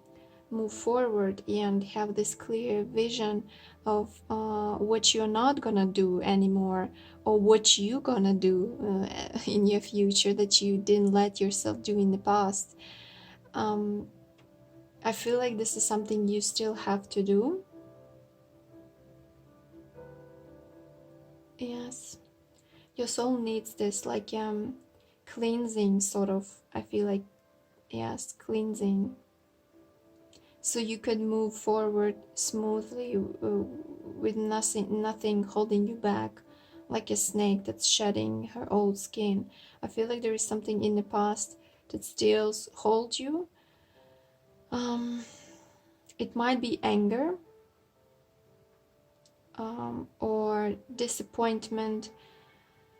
move forward and have this clear vision of what you're not gonna do anymore, or what you gonna do in your future that you didn't let yourself do in the past. I feel like this is something you still have to do. Yes, your soul needs this like cleansing sort of, I feel like. Yes, cleansing, so you could move forward smoothly with nothing holding you back, like a snake that's shedding her old skin. I feel like there is something in the past that still holds you. It might be anger, or disappointment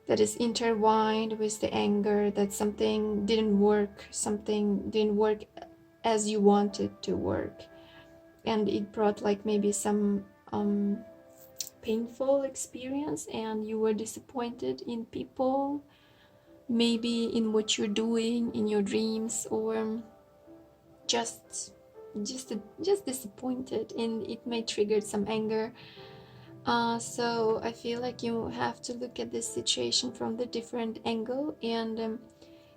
that is intertwined with the anger, that something didn't work as you wanted to work, and it brought like maybe some painful experience, and you were disappointed in people, maybe in what you're doing in your dreams, or just just disappointed, and it may trigger some anger. So I feel like you have to look at this situation from the different angle and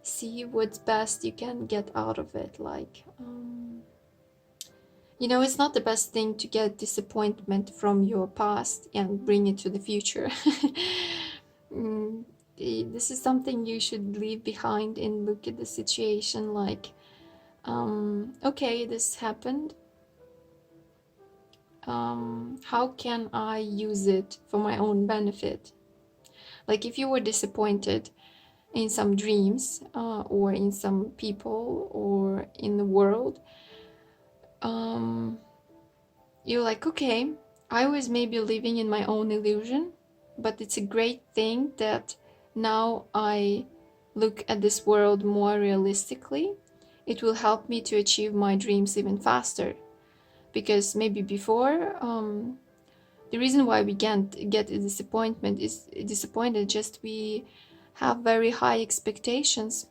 see what's best you can get out of it. Like it's not the best thing to get disappointment from your past and bring it to the future. Mm, this is something you should leave behind and look at the situation like, okay, this happened. How can I use it for my own benefit? Like if you were disappointed in some dreams or in some people or in the world, you're like, okay, I was maybe living in my own illusion, but it's a great thing that now I look at this world more realistically. It will help me to achieve my dreams even faster. Because maybe before, the reason why we can't get a disappointed, just we have very high expectations,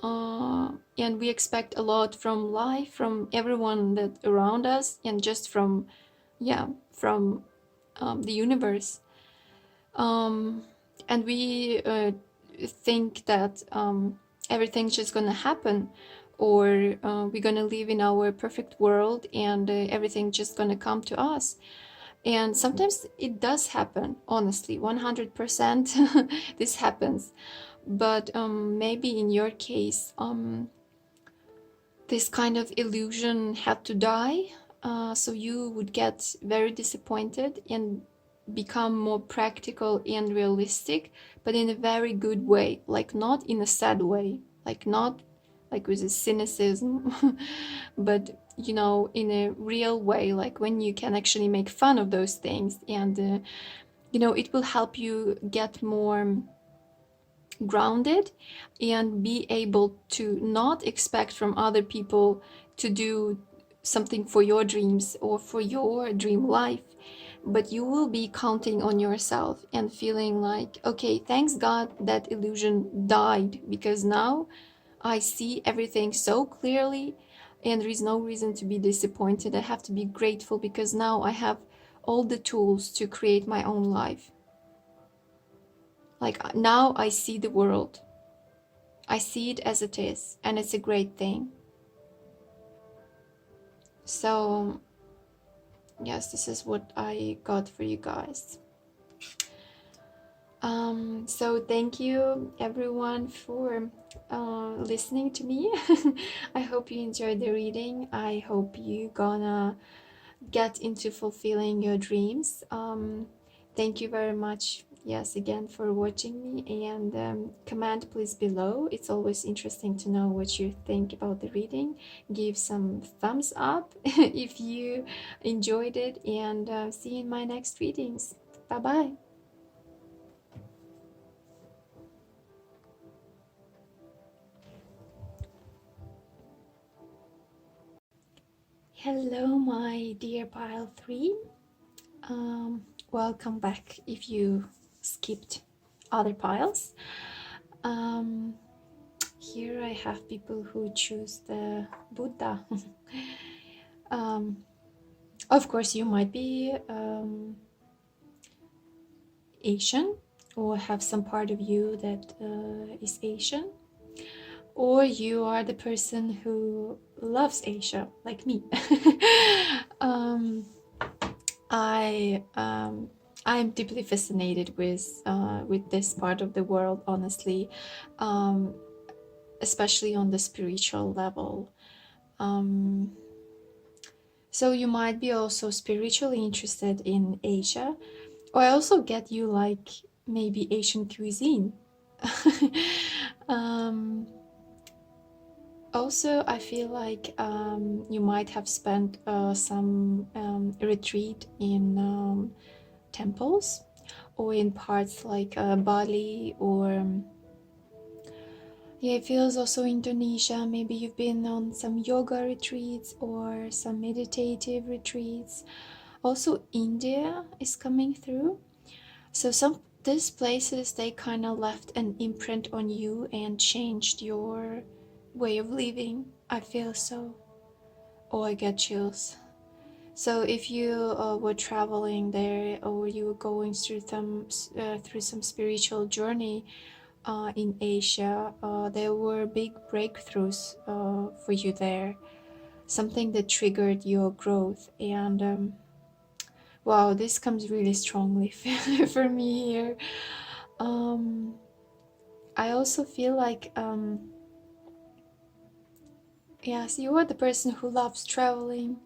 and we expect a lot from life, from everyone that around us, and just from the universe, and we think that everything's just gonna happen, or we're gonna live in our perfect world, and everything's just gonna come to us. And sometimes it does happen, honestly, 100% this happens. But maybe in your case, this kind of illusion had to die, so you would get very disappointed, and become more practical and realistic, but in a very good way, like not in a sad way, like not like with a cynicism, but you know, in a real way, like when you can actually make fun of those things, and you know, it will help you get more grounded and be able to not expect from other people to do something for your dreams or for your dream life, but you will be counting on yourself and feeling like, okay, thanks God that illusion died, because now I see everything so clearly and there is no reason to be disappointed. I have to be grateful because now I have all the tools to create my own life. Like now I see the world. I see it as it is, and it's a great thing. So yes, this is what I got for you guys. So thank you everyone for listening to me. I hope you enjoyed the reading. I hope you gonna get into fulfilling your dreams. Thank you very much, yes, again for watching me, and comment please below. It's always interesting to know what you think about the reading. Give some thumbs up if you enjoyed it, and see you in my next readings. Bye bye. Hello my dear pile 3. Welcome back if you skipped other piles. Here I have people who choose the Buddha. Of course, you might be Asian or have some part of you that is Asian, or you are the person who loves Asia, like me. I'm deeply fascinated with this part of the world, honestly, especially on the spiritual level. So you might be also spiritually interested in Asia, or I also get you like maybe Asian cuisine. Also, I feel like you might have spent some retreat in temples, or in parts like Bali, or yeah, it feels also Indonesia. Maybe you've been on some yoga retreats or some meditative retreats. Also, India is coming through. So some these places, they kind of left an imprint on you and changed your way of living. I feel so. Oh, I get chills. So if you were traveling there, or you were going through some spiritual journey in Asia, there were big breakthroughs for you there. Something that triggered your growth, and wow, this comes really strongly for me here. I also feel like yes, you are the person who loves traveling,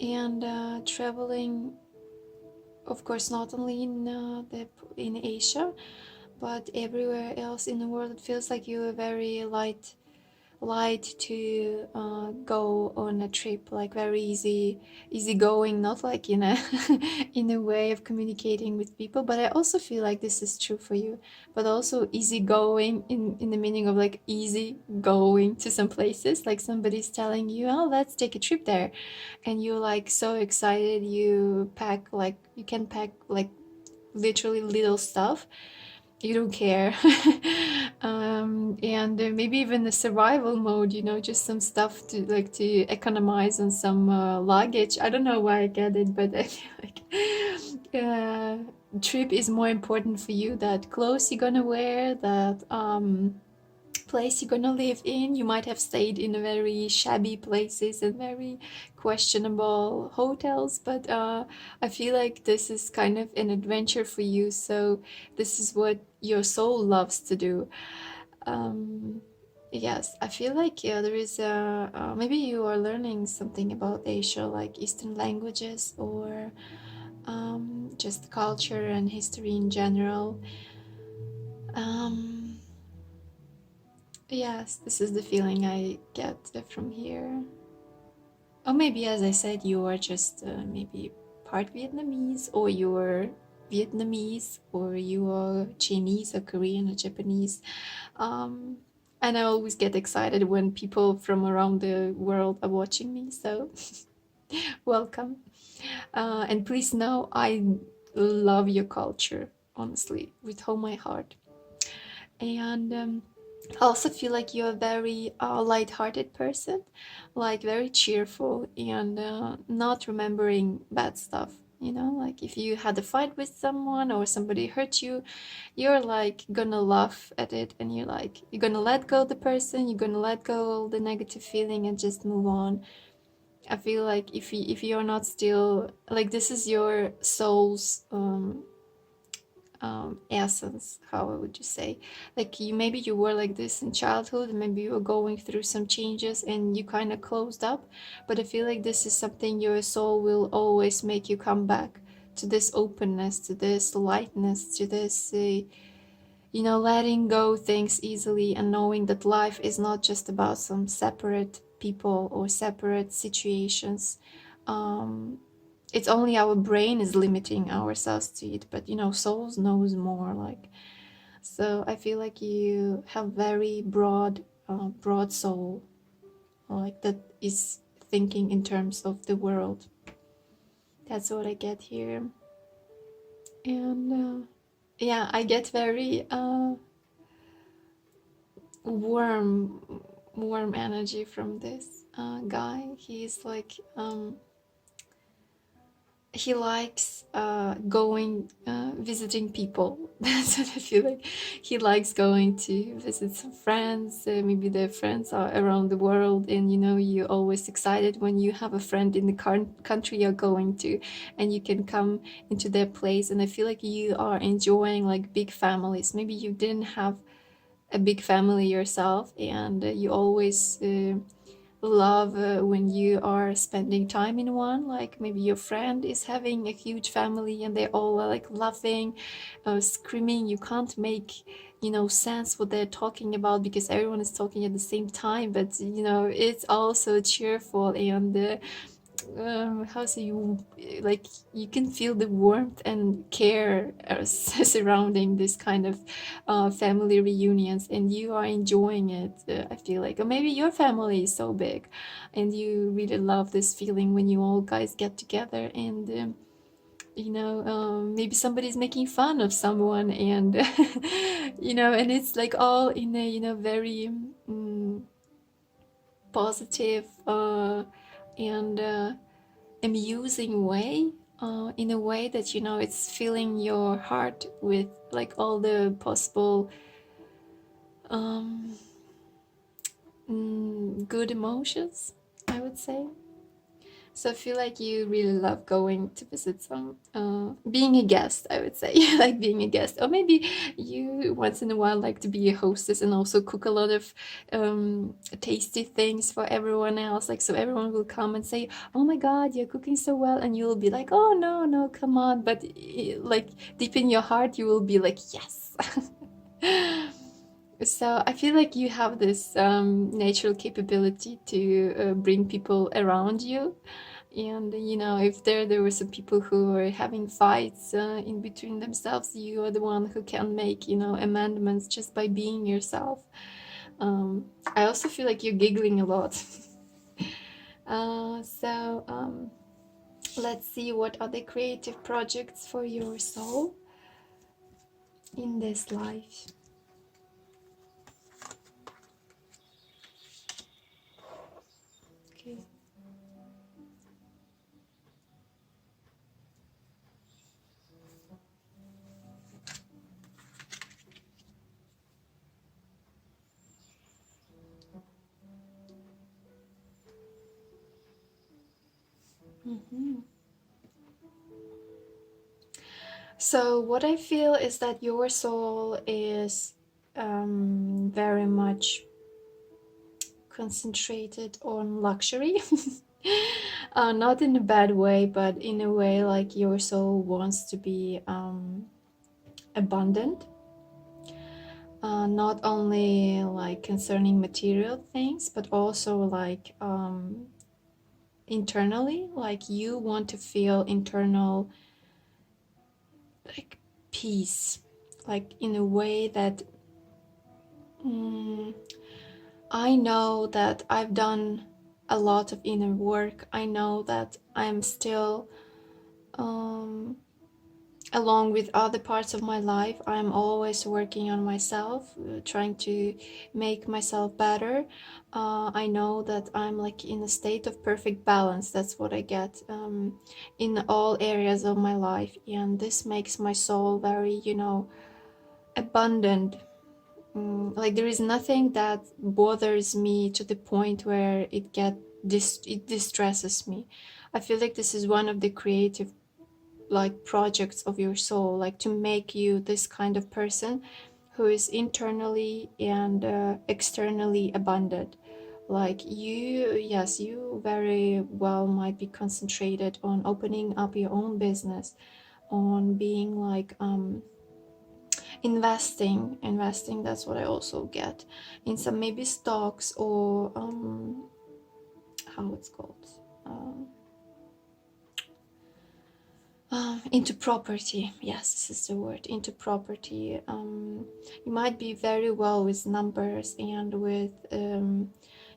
and traveling, of course, not only in Asia, but everywhere else in the world. It feels like you are very light to go on a trip, like very easy going, not like in a in a way of communicating with people. But I also feel like this is true for you, but also easy going in the meaning of like easy going to some places, like somebody's telling you, oh, let's take a trip there, and you're like so excited, you pack, like you can pack like literally little stuff, you don't care. And maybe even the survival mode, you know, just some stuff to like to economize on some luggage. I don't know why I get it, but I feel like trip is more important for you, that clothes you're gonna wear, that place you're gonna live in. You might have stayed in a very shabby places and very questionable hotels, but I feel like this is kind of an adventure for you, so this is what your soul loves to do. Yes, I feel like there is a maybe you are learning something about Asia, like Eastern languages, or just culture and history in general. Yes, this is the feeling I get from here. Or maybe, as I said, you are just maybe part Vietnamese, or you're Vietnamese, or you are Chinese or Korean or Japanese. Um, and I always get excited when people from around the world are watching me, so welcome. And please know I love your culture, honestly, with all my heart. And I also feel like you're a very light-hearted person, like very cheerful and not remembering bad stuff. You know, like if you had a fight with someone or somebody hurt you, you're like gonna laugh at it, and you're gonna let go the person, you're gonna let go all the negative feeling and just move on. I feel like if you're not still like, this is your soul's essence, how would you say, like you, maybe you were like this in childhood, maybe you were going through some changes and you kind of closed up, but I feel like this is something your soul will always make you come back to, this openness, to this lightness, to this you know, letting go things easily and knowing that life is not just about some separate people or separate situations. It's only our brain is limiting ourselves to it, but you know, souls knows more, like. So I feel like you have very broad soul, like that is thinking in terms of the world. That's what I get here. And yeah, I get very warm energy from this guy. He's like he likes going visiting people. That's what I feel like. He likes going to visit some friends. Maybe their friends are around the world, and you know, you're always excited when you have a friend in the country you're going to, and you can come into their place. And I feel like you are enjoying like big families. Maybe you didn't have a big family yourself, and you always love when you are spending time in one, like maybe your friend is having a huge family and they all are like laughing, screaming, you can't make, you know, sense what they're talking about because everyone is talking at the same time, but you know, it's also cheerful. And how say you, like you can feel the warmth and care surrounding this kind of family reunions, and you are enjoying it. I feel like, or maybe your family is so big and you really love this feeling when you all guys get together, and you know, maybe somebody's making fun of someone, and you know, and it's like all in a, you know, very positive and amusing way, in a way that, you know, it's filling your heart with like all the possible good emotions, I would say. So I feel like you really love going to visit some, being a guest, I would say. Like being a guest. Or maybe you once in a while like to be a hostess and also cook a lot of tasty things for everyone else. Like, so everyone will come and say, oh my God, you're cooking so well. And you'll be like, oh no, no, come on. But like deep in your heart, you will be like, yes. So I feel like you have this natural capability to bring people around you. And you know, if there were some people who were having fights in between themselves, you are the one who can make, you know, amendments just by being yourself. I also feel like you're giggling a lot. So let's see, what are the creative projects for your soul in this life? Okay. So what I feel is that your soul is very much concentrated on luxury. Not in a bad way, but in a way like your soul wants to be abundant. Not only like concerning material things, but also like internally, like you want to feel internal like peace, like in a way that mm, I know that I've done a lot of inner work. I know that I'm still um, along with other parts of my life, I'm always working on myself, trying to make myself better. I know that I'm like in a state of perfect balance. That's what I get in all areas of my life, and this makes my soul very, abundant. Like there is nothing that bothers me to the point where it distresses me. I feel like this is one of the creative like projects of your soul, like to make you this kind of person who is internally and externally abundant. Like you, yes, you very well might be concentrated on opening up your own business, on being like investing. That's what I also get in some maybe stocks or how it's called, um, into property. Yes, this is the word, into property. You might be very well with numbers and with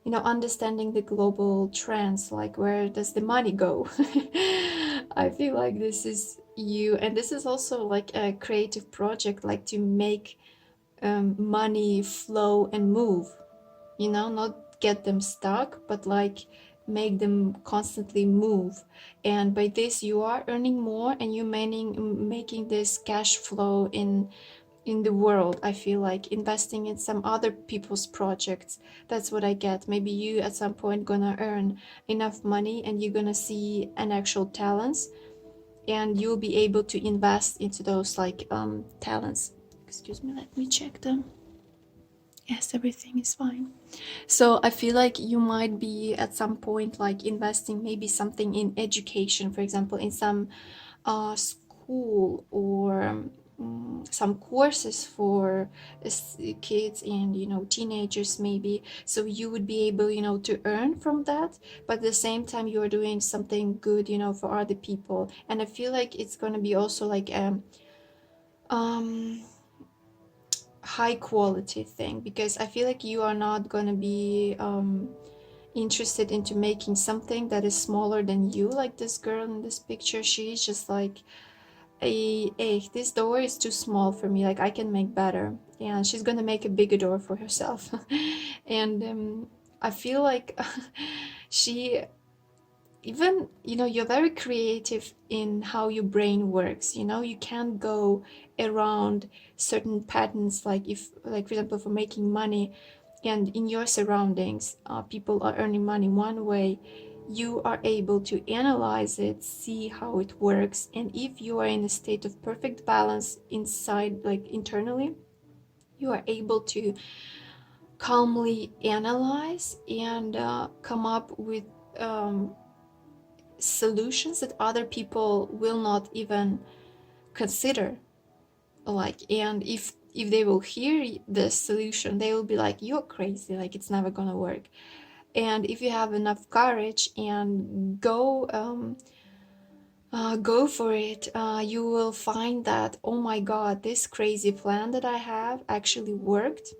understanding the global trends, like where does the money go. I feel like this is you, and this is also like a creative project, like to make money flow and move, not get them stuck, but like make them constantly move. And by this you are earning more, and you making this cash flow in the world. I feel like investing in some other people's projects. That's what I get. Maybe you at some point gonna earn enough money, and you're gonna see an actual talents, and you'll be able to invest into those like talents. Excuse me, let me check them. Yes, everything is fine. So I feel like you might be at some point like investing maybe something in education, for example, in some school, or some courses for kids and teenagers maybe. So you would be able to earn from that, but at the same time you are doing something good for other people. And I feel like it's going to be also like um high quality thing, because I feel like you are not going to be interested into making something that is smaller than you. Like this girl in this picture, she's just like, hey, this door is too small for me, like I can make better. And she's going to make a bigger door for herself. And I feel like she even you're very creative in how your brain works. You can't go around certain patterns, like if, like for example, for making money, and in your surroundings people are earning money one way, you are able to analyze it, see how it works, and if you are in a state of perfect balance inside, like internally, you are able to calmly analyze and come up with um, solutions that other people will not even consider. Like, and if they will hear the solution, they will be like, you're crazy, like it's never gonna work. And if you have enough courage and go for it, you will find that, oh my god, this crazy plan that I have actually worked.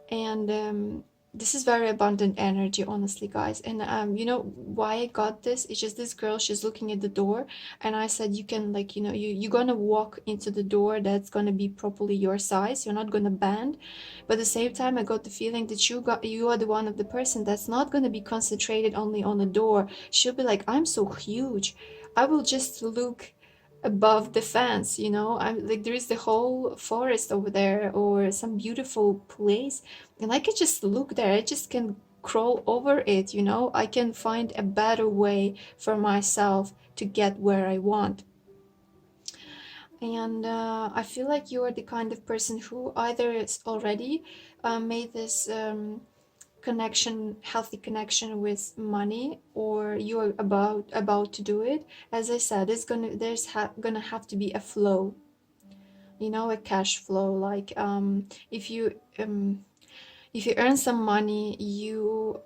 And this is very abundant energy, honestly, guys. And you know why I got this? It's just this girl, she's looking at the door, and I said, you can, like, you're gonna walk into the door that's gonna be properly your size, you're not gonna bend. But at the same time, I got the feeling that you are the one of the person that's not gonna be concentrated only on the door. She'll be like, I'm so huge, I will just look above the fence. I'm like, there is the whole forest over there, or some beautiful place, and I can just look there. I just can crawl over it. I can find a better way for myself to get where I want. And I feel like you are the kind of person who either is already made this healthy connection with money, or you're about to do it, as I said, gonna have to be a flow, a cash flow. Like if you earn some money, you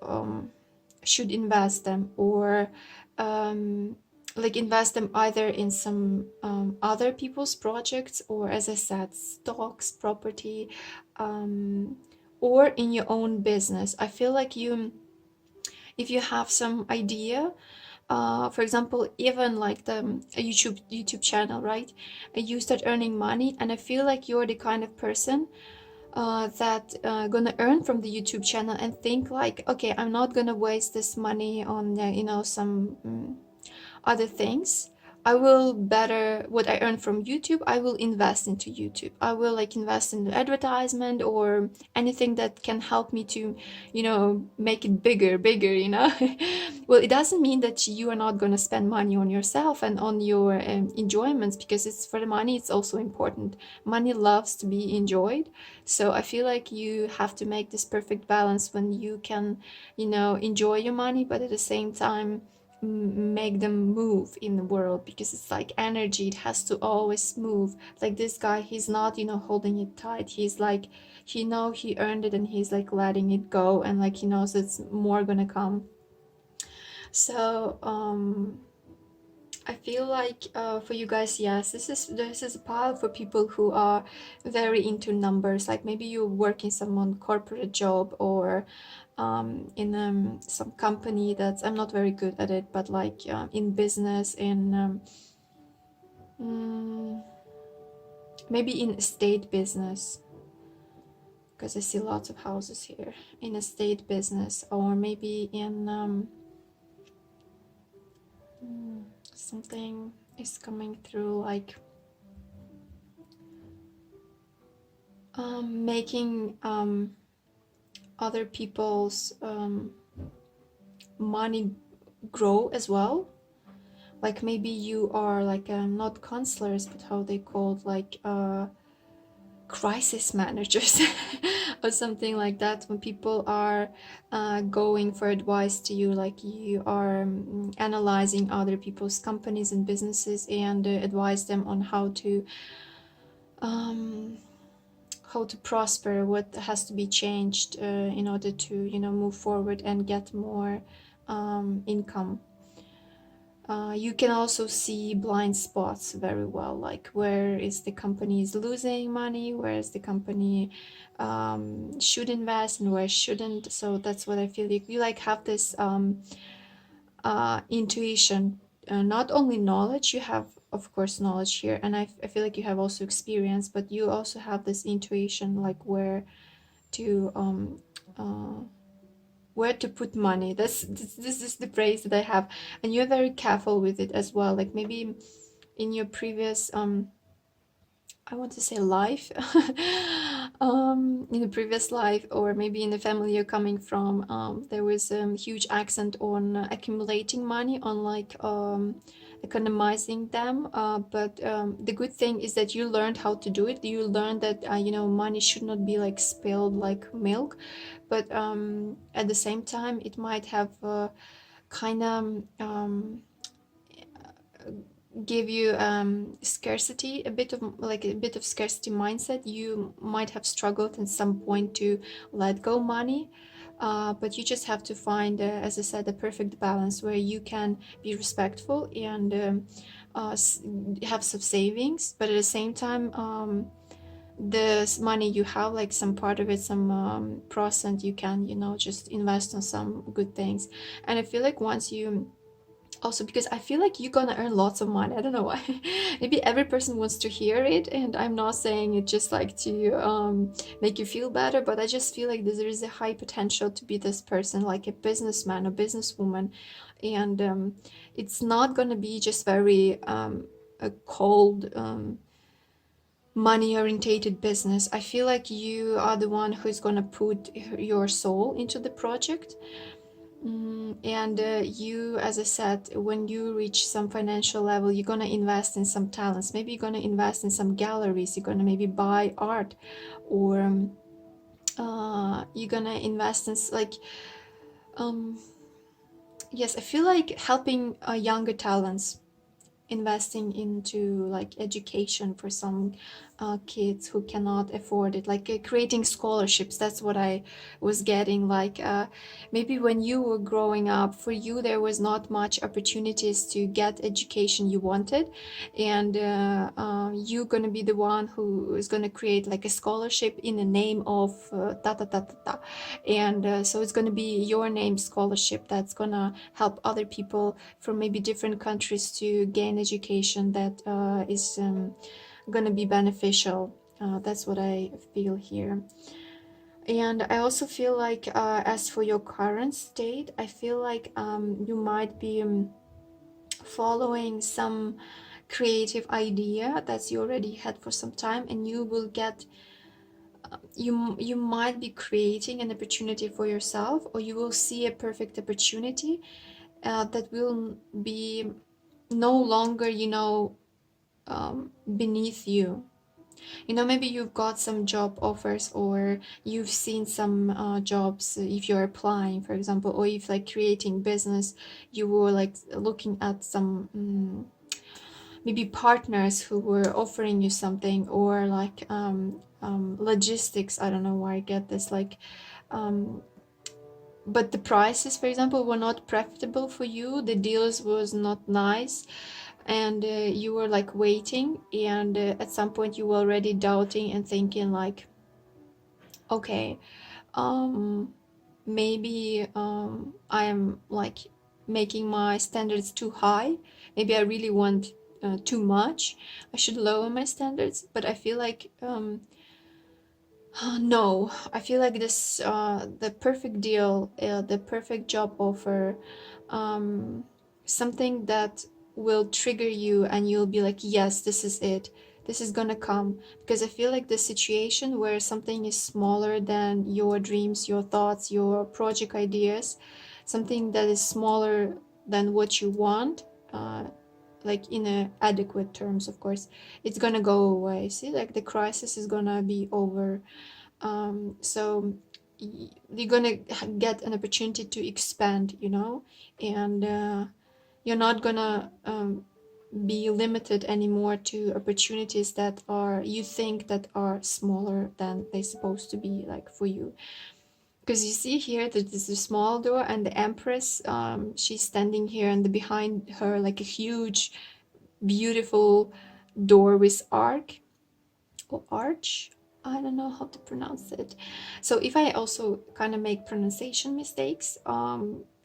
should invest them, or like invest them either in some other people's projects, or as I said, stocks, property, um, or in your own business. I feel like if you have some idea, for example, even like the YouTube channel, right? You start earning money, and I feel like you're the kind of person that gonna earn from the YouTube channel and think like, okay, I'm not gonna waste this money on some other things. I will better what I earn from YouTube, I will invest into YouTube. I will like invest in advertisement or anything that can help me to, make it bigger. Well, it doesn't mean that you are not going to spend money on yourself and on your enjoyments, because it's for the money, it's also important. Money loves to be enjoyed. So I feel like you have to make this perfect balance when you can, enjoy your money, but at the same time make them move in the world, because it's like energy, it has to always move. Like this guy, he's not holding it tight, he's like he earned it, and he's like letting it go, and like he knows it's more gonna come. So I feel like for you guys, yes, this is a pile for people who are very into numbers. Like maybe you work in some corporate job, or in some company that's, I'm not very good at it, but like in business, in mm, maybe in estate business, because I see lots of houses here, in estate business, or maybe in something is coming through, like making other people's money grow as well. Like maybe you are like not counselors, but how they called, like crisis managers or something like that, when people are going for advice to you, like you are analyzing other people's companies and businesses, and advise them on how to prosper, what has to be changed in order to move forward and get more income. You can also see blind spots very well, like where is the company is losing money, where is the company should invest and where shouldn't. So that's what I feel. You like have this intuition, not only knowledge. You have, of course, knowledge here, and I feel like you have also experience, but you also have this intuition, like to where to put money. This is the phrase that I have, and you're very careful with it as well. Like maybe in your previous I want to say life, in the previous life, or maybe in the family you're coming from, there was a huge accent on accumulating money, on like economizing them. But the good thing is that you learned how to do it. You learned that money should not be like spilled like milk, but at the same time it might have kind of give you scarcity, a bit of scarcity mindset. You might have struggled at some point to let go money, but you just have to find, as I said, the perfect balance where you can be respectful and have some savings, but at the same time this money you have, like some part of it, some percent, you can just invest on some good things. And I feel like once you also, because I feel like you're gonna earn lots of money. I don't know why. Maybe every person wants to hear it, and I'm not saying it just like to make you feel better, but I just feel like there is a high potential to be this person, like a businessman or businesswoman, and it's not gonna be just very a cold money orientated business. I feel like you are the one who's gonna put your soul into the project. And you, as I said, when you reach some financial level, you're gonna invest in some talents. Maybe you're gonna invest in some galleries. You're gonna maybe buy art, or you're gonna invest in like yes, I feel like helping younger talents, investing into like education for some kids who cannot afford it, like creating scholarships. That's what I was getting, like maybe when you were growing up, for you there was not much opportunities to get education you wanted, and you're gonna be the one who is gonna create like a scholarship in the name of ta ta ta ta ta, and so it's gonna be your name scholarship that's gonna help other people from maybe different countries to gain education that is going to be beneficial. That's what I feel here. And I also feel like, as for your current state, I feel like you might be following some creative idea that's you already had for some time, and you will get you might be creating an opportunity for yourself, or you will see a perfect opportunity that will be no longer, beneath you. Maybe you've got some job offers, or you've seen some jobs if you're applying, for example, or if like creating business, you were like looking at some maybe partners who were offering you something, or like logistics. I don't know why I get this, like but the prices, for example, were not profitable for you, the deals was not nice, and you were like waiting, and at some point you were already doubting and thinking like, okay, maybe I am like making my standards too high, maybe I really want too much, I should lower my standards. But I feel like no, I feel like this the perfect deal, the perfect job offer, um, something that will trigger you, and you'll be like, yes, this is it. This is gonna come. Because I feel like the situation where something is smaller than your dreams, your thoughts, your project ideas, something that is smaller than what you want, like in a adequate terms, of course, it's gonna go away. See, like the crisis is gonna be over. So you're gonna get an opportunity to expand, and you're not gonna be limited anymore to opportunities that are, you think that are smaller than they're supposed to be, like for you. Because you see here that there's a small door, and the Empress, she's standing here, and behind her like a huge beautiful door with arch. I don't know how to pronounce it. So if I also kind of make pronunciation mistakes,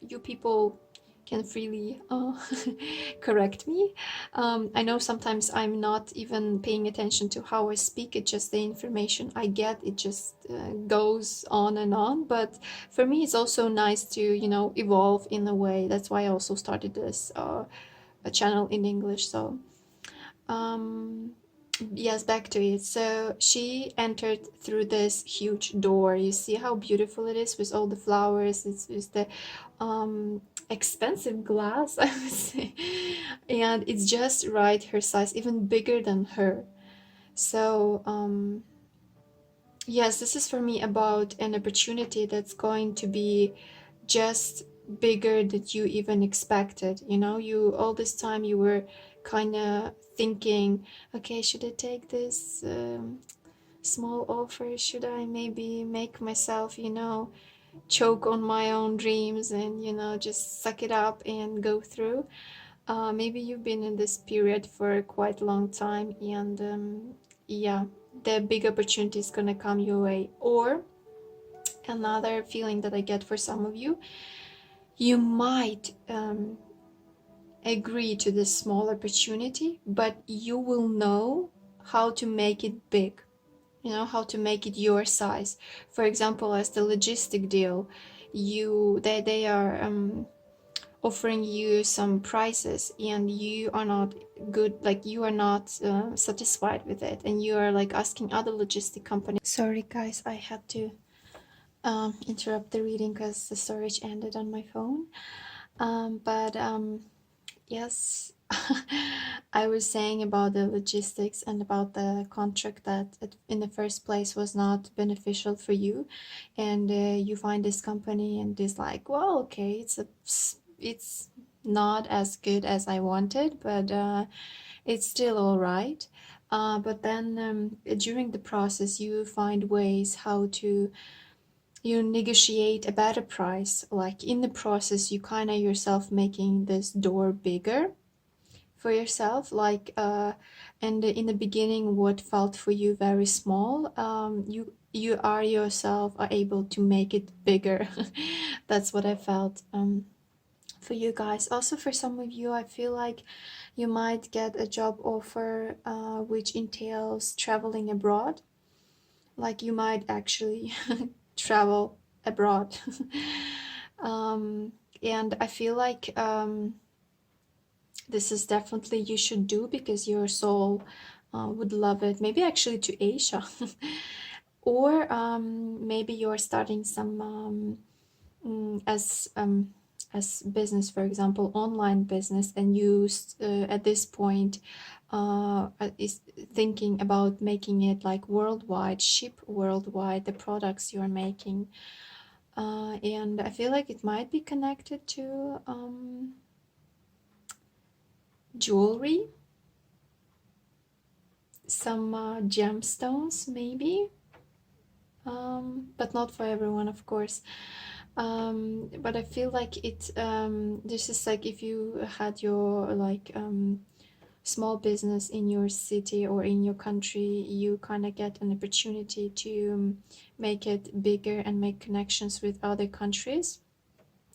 you people can freely correct me. I know sometimes I'm not even paying attention to how I speak. It's just the information I get. It just goes on and on. But for me, it's also nice to, evolve in a way. That's why I also started this a channel in English. So um, yes, back to it. So she entered through this huge door. You see how beautiful it is with all the flowers. It's the expensive glass, I would say, and it's just right her size, even bigger than her. So yes, this is for me about an opportunity that's going to be just bigger than you even expected. You all this time you were kind of thinking, okay, should I take this small offer? Should I maybe make myself, choke on my own dreams, and just suck it up and go through? Maybe you've been in this period for quite a long time, and yeah, the big opportunity is gonna come your way. Or another feeling that I get for some of you, you might agree to this small opportunity, but you will know how to make it big, how to make it your size. For example, as the logistic deal, they are offering you some prices, and you are not good, like you are not satisfied with it, and you are like asking other logistic companies. Sorry guys, I had to interrupt the reading because the storage ended on my phone. But yes, I was saying about the logistics and about the contract that in the first place was not beneficial for you, and you find this company and it's like, well, okay, it's not as good as I wanted, but it's still all right. But then during the process, you find ways how to you negotiate a better price. Like in the process, you kind of yourself making this door bigger for yourself, like and in the beginning what felt for you very small, you are yourself are able to make it bigger. That's what I felt for you guys. Also for some of you, I feel like you might get a job offer which entails traveling abroad, like you might actually travel abroad. um, and I feel like this is definitely you should do because your soul would love it. Maybe actually to Asia, or maybe you're starting some as business, for example, online business, and you at this point is thinking about making it like worldwide, ship worldwide the products you're making. And I feel like it might be connected to jewelry, some gemstones maybe, but not for everyone, of course. But I feel like it this is like if you had your like small business in your city or in your country, you kind of get an opportunity to make it bigger and make connections with other countries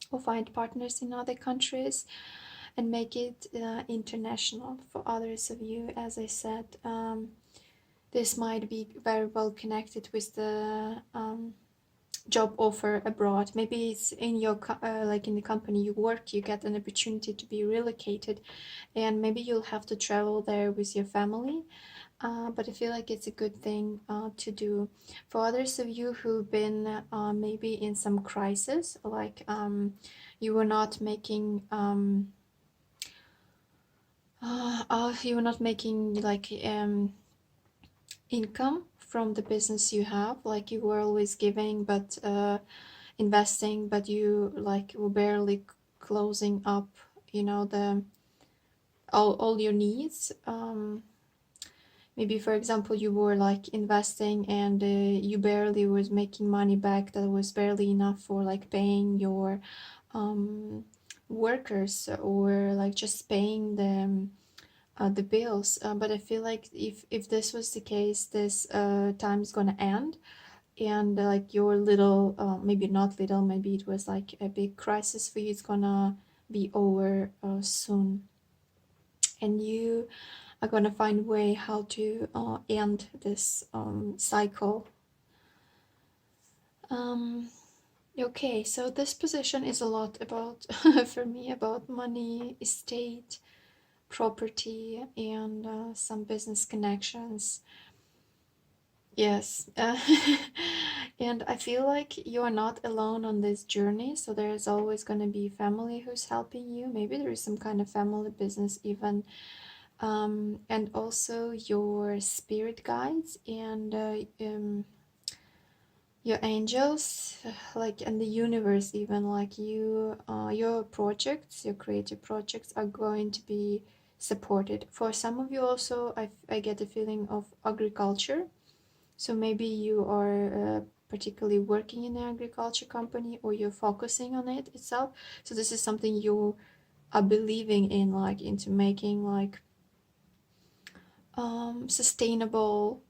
or find partners in other countries and make it international. For others of you, as I said, this might be very well connected with the job offer abroad. Maybe it's in your like in the company you work, you get an opportunity to be relocated, and maybe you'll have to travel there with your family. But I feel like it's a good thing to do. For others of you who've been maybe in some crisis, like you were not making you were not making like income from the business you have, like you were always giving but investing, but you like were barely closing up, you know, the all your needs. Maybe for example you were like investing and you barely was making money back, that was barely enough for like paying your workers or like just paying them the bills. But I feel like if this was the case, this time is gonna end, and like your little maybe not little, maybe it was like a big crisis for you, it's gonna be over soon, and you are gonna find a way how to end this cycle. um, okay, so this position is a lot about for me about money, estate, property, and some business connections. Yes, and I feel like you are not alone on this journey. So there's always going to be family who's helping you. Maybe there is some kind of family business even, and also your spirit guides and your angels, like and the universe even. Like you, your projects, your creative projects are going to be supported. For some of you also, I get a feeling of agriculture. So maybe you are particularly working in an agriculture company, or you're focusing on it itself. So this is something you are believing in, like into making like sustainable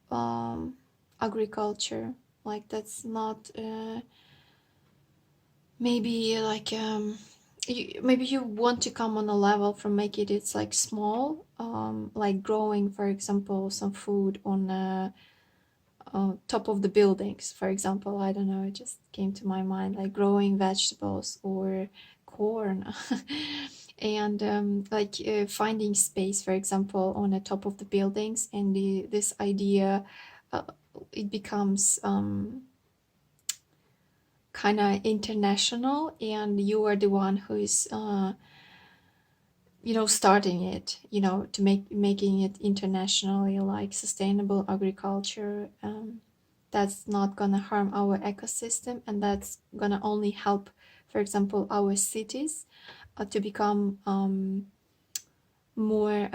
agriculture. Like that's not maybe like maybe you want to come on a level from make it it's like small, like growing, for example, some food on top of the buildings, for example. I don't know, it just came to my mind, like growing vegetables or corn. And like finding space, for example, on the top of the buildings, and this idea uh, it becomes kind of international, and you are the one who is starting it, to making it internationally, like sustainable agriculture. That's not gonna harm our ecosystem, and that's gonna only help, for example, our cities to become more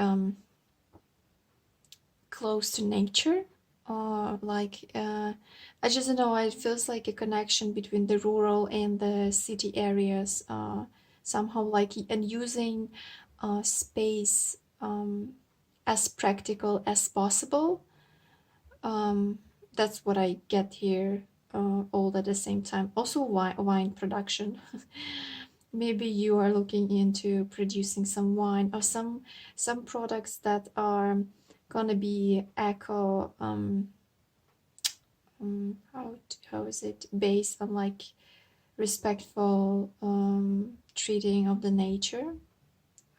close to nature. I just don't know, it feels like a connection between the rural and the city areas, somehow, like, and using space as practical as possible. um, that's what I get here, all at the same time. Also, wine production. Maybe you are looking into producing some wine or some products that are gonna be eco, how is it, based on like respectful treating of the nature,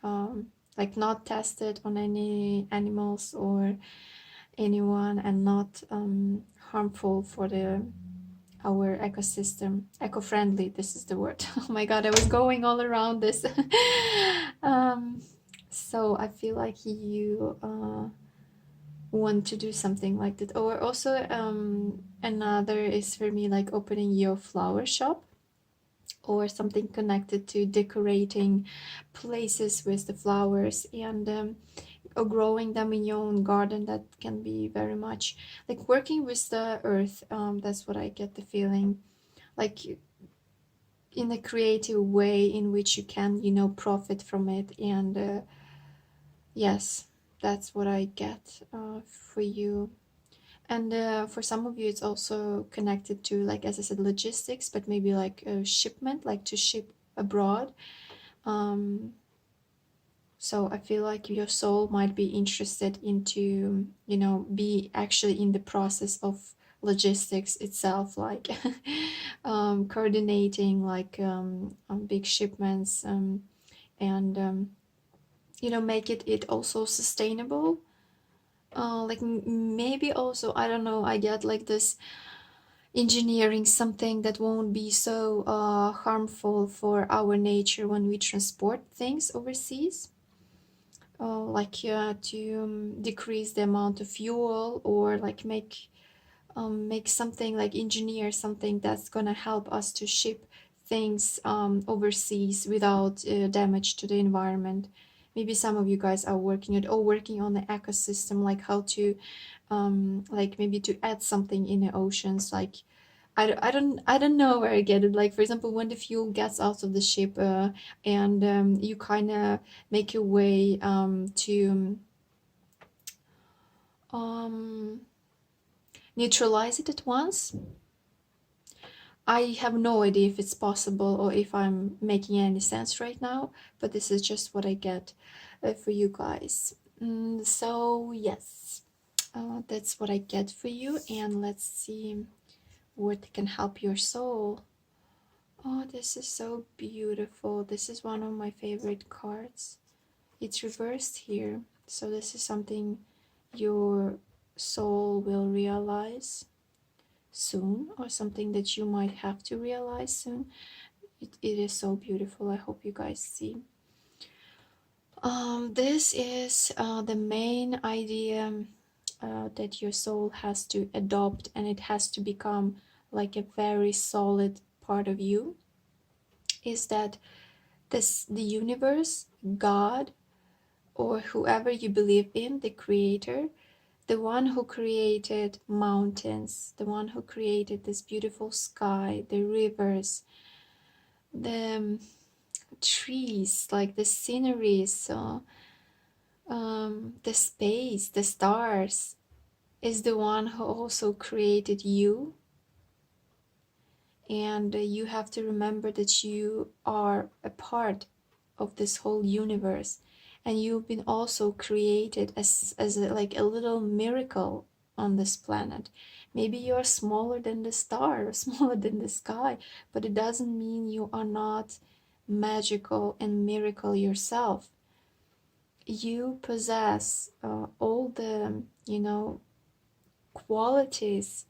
like not tested on any animals or anyone, and not harmful for the our ecosystem. Eco-friendly, this is the word. Oh my god, I was going all around this. um, so I feel like you want to do something like that. Or also, another is for me like opening your flower shop, or something connected to decorating places with the flowers, and or growing them in your own garden. That can be very much like working with the earth. That's what I get the feeling, like, in a creative way in which you can, profit from it. And yes, that's what I get for you. And for some of you, it's also connected to, like, as I said, logistics, but maybe like a shipment, like to ship abroad. Um, so I feel like your soul might be interested into, be actually in the process of logistics itself, like coordinating, like big shipments, and make it also sustainable. Like maybe also, I don't know, I get like this engineering something that won't be so harmful for our nature when we transport things overseas, like to decrease the amount of fuel, or like make something, like engineer something that's gonna help us to ship things overseas without damage to the environment. Maybe some of you guys are working on the ecosystem, like how to like maybe to add something in the oceans, like I don't know where I get it. Like, for example, when the fuel gets out of the ship, and you kind of make your way to um, neutralize it at once. I have no idea if it's possible or if I'm making any sense right now, but this is just what I get for you guys. So yes, that's what I get for you, and let's see what can help your soul. Oh, this is so beautiful. This is one of my favorite cards. It's reversed here. So this is something your soul will realize soon, or something that you might have to realize soon. It is so beautiful. I hope you guys see. This is the main idea that your soul has to adopt, and it has to become like a very solid part of you, is that the universe, God, or whoever you believe in, the creator, the one who created mountains, the one who created this beautiful sky, the rivers, the trees, like the sceneries, the space, the stars, is the one who also created you. And you have to remember that you are a part of this whole universe, and you've been also created as like a little miracle on this planet. Maybe you're smaller than the star or smaller than the sky, but it doesn't mean you are not magical and miracle yourself. You possess all the qualities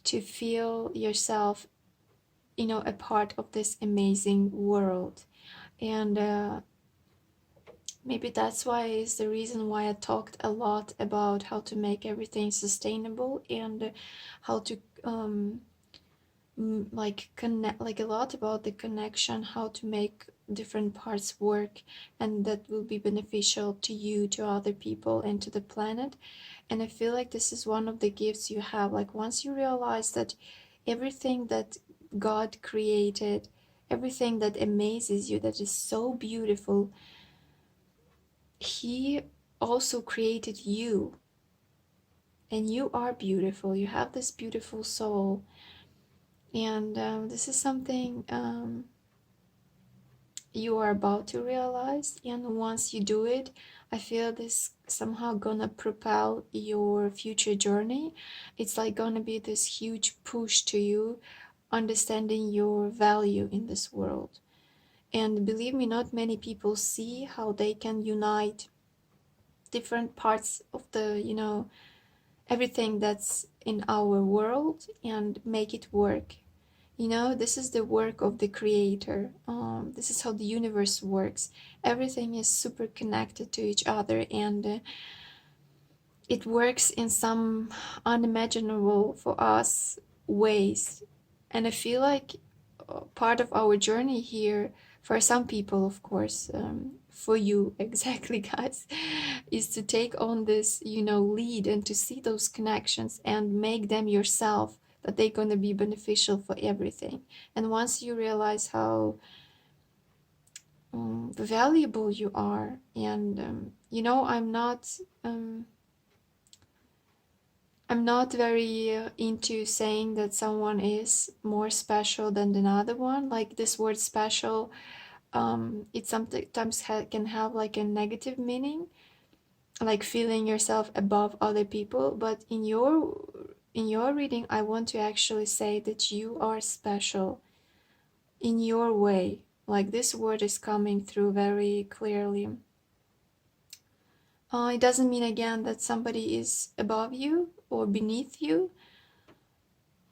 to feel yourself a part of this amazing world. And Maybe that's why is the reason why I talked a lot about how to make everything sustainable, and how to like connect, like a lot about the connection, how to make different parts work, and that will be beneficial to you, to other people, and to the planet. And I feel like this is one of the gifts you have. Like once you realize that everything that God created, everything that amazes you, that is so beautiful, He also created you. And you are beautiful. You have this beautiful soul. And this is something you are about to realize. And once you do it, I feel this somehow gonna propel your future journey. It's like gonna be this huge push to you understanding your value in this world. And believe me, not many people see how they can unite different parts of the, everything that's in our world and make it work. This is the work of the creator. This is how the universe works. Everything is super connected to each other, and it works in some unimaginable for us ways. And I feel like part of our journey here, for some people, of course, for you exactly, guys, is to take on this, lead, and to see those connections and make them yourself, that they're going to be beneficial for everything. And once you realize how valuable you are, and I'm not very into saying that someone is more special than another one. Like this word special, it sometimes can have like a negative meaning, like feeling yourself above other people. But in your reading, I want to actually say that you are special in your way. Like this word is coming through very clearly. It doesn't mean again that somebody is above you or beneath you.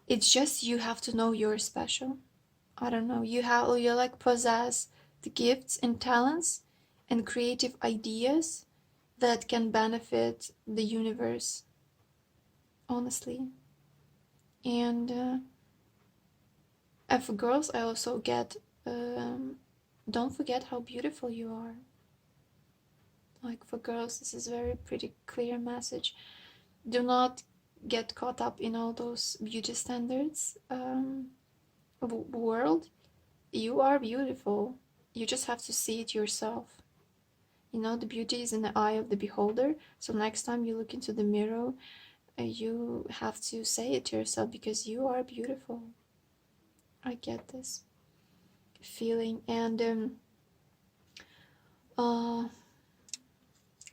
It's just you have to know you're special. I don't know. You like possess the gifts and talents and creative ideas that can benefit the universe, honestly. And for girls, I also get, don't forget how beautiful you are. Like for girls, this is very pretty clear message. Do not get caught up in all those beauty standards world. You are beautiful. You just have to see it yourself. The beauty is in the eye of the beholder. So next time you look into the mirror, you have to say it to yourself, because you are beautiful. I get this feeling. And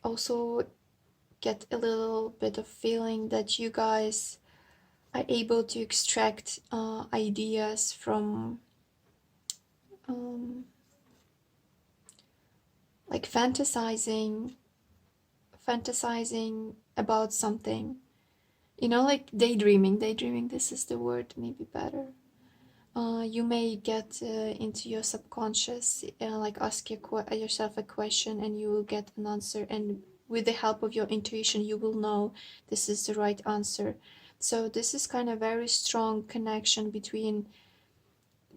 also get a little bit of feeling that you guys are able to extract ideas from like fantasizing about something, like daydreaming. This is the word, maybe better. You may get into your subconscious, like ask yourself a question, and you will get an answer, and with the help of your intuition you will know this is the right answer. So this is kind of very strong connection between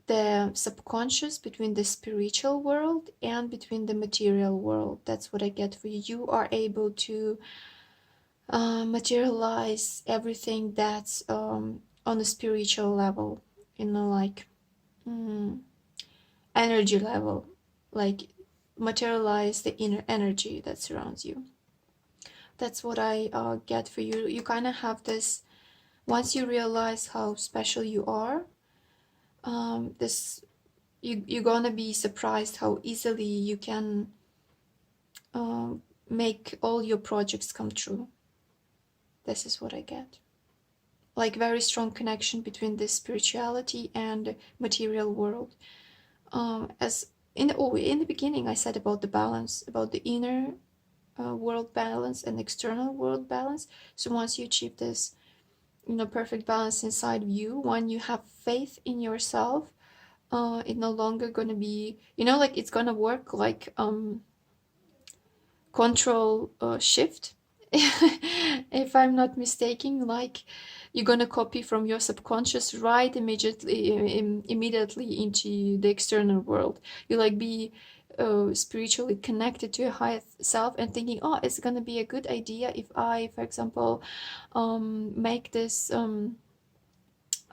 the subconscious, between the spiritual world, and between the material world. That's what I get for you. You are able to materialize everything that's on a spiritual level, like energy level, like materialize the inner energy that surrounds you. That's what I get for you. You kind of have this, once you realize how special you are, you're gonna be surprised how easily you can make all your projects come true. This is what I get. Like very strong connection between the spirituality and material world. As in the beginning, I said about the balance, about the inner world balance and external world balance. So once you achieve this, perfect balance inside of you, when you have faith in yourself, it's no longer gonna be, like it's gonna work like Control Shift, if I'm not mistaken. Like you're gonna copy from your subconscious right immediately into the external world. You like be spiritually connected to your higher self and thinking, oh, it's gonna be a good idea if I, for example, make this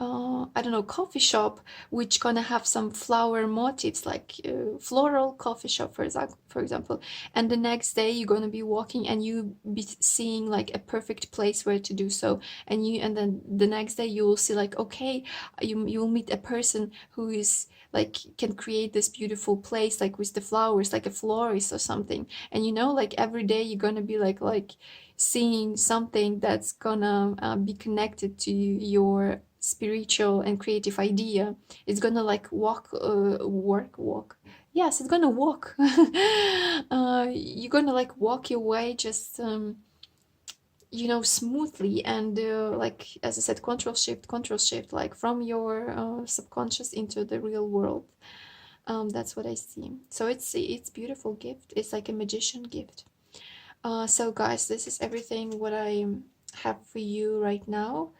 I don't know, coffee shop which gonna have some flower motifs, like floral coffee shop, for example. And the next day you're gonna be walking and you be seeing like a perfect place where to do so. And then the next day you will see like, okay, you'll meet a person who is like can create this beautiful place like with the flowers, like a florist or something. And you know, like every day you're gonna be like seeing something that's gonna be connected to your spiritual and creative idea. It's gonna like walk. Yes, it's gonna walk. You're gonna like walk your way just smoothly, and like as I said, control shift, like from your subconscious into the real world. That's what I see. So it's beautiful gift. It's like a magician gift. So guys, this is everything what I have for you right now.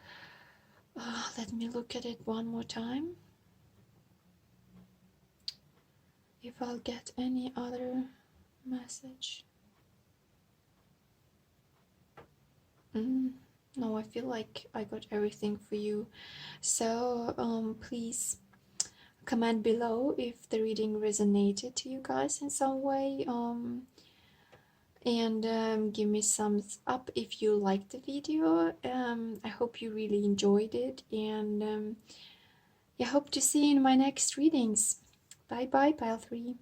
Let me look at it one more time. If I'll get any other message. No, I feel like I got everything for you. So please comment below if the reading resonated to you guys in some way. And give me thumbs up if you liked the video. I hope you really enjoyed it, and I hope to see you in my next readings. Bye bye, pile 3.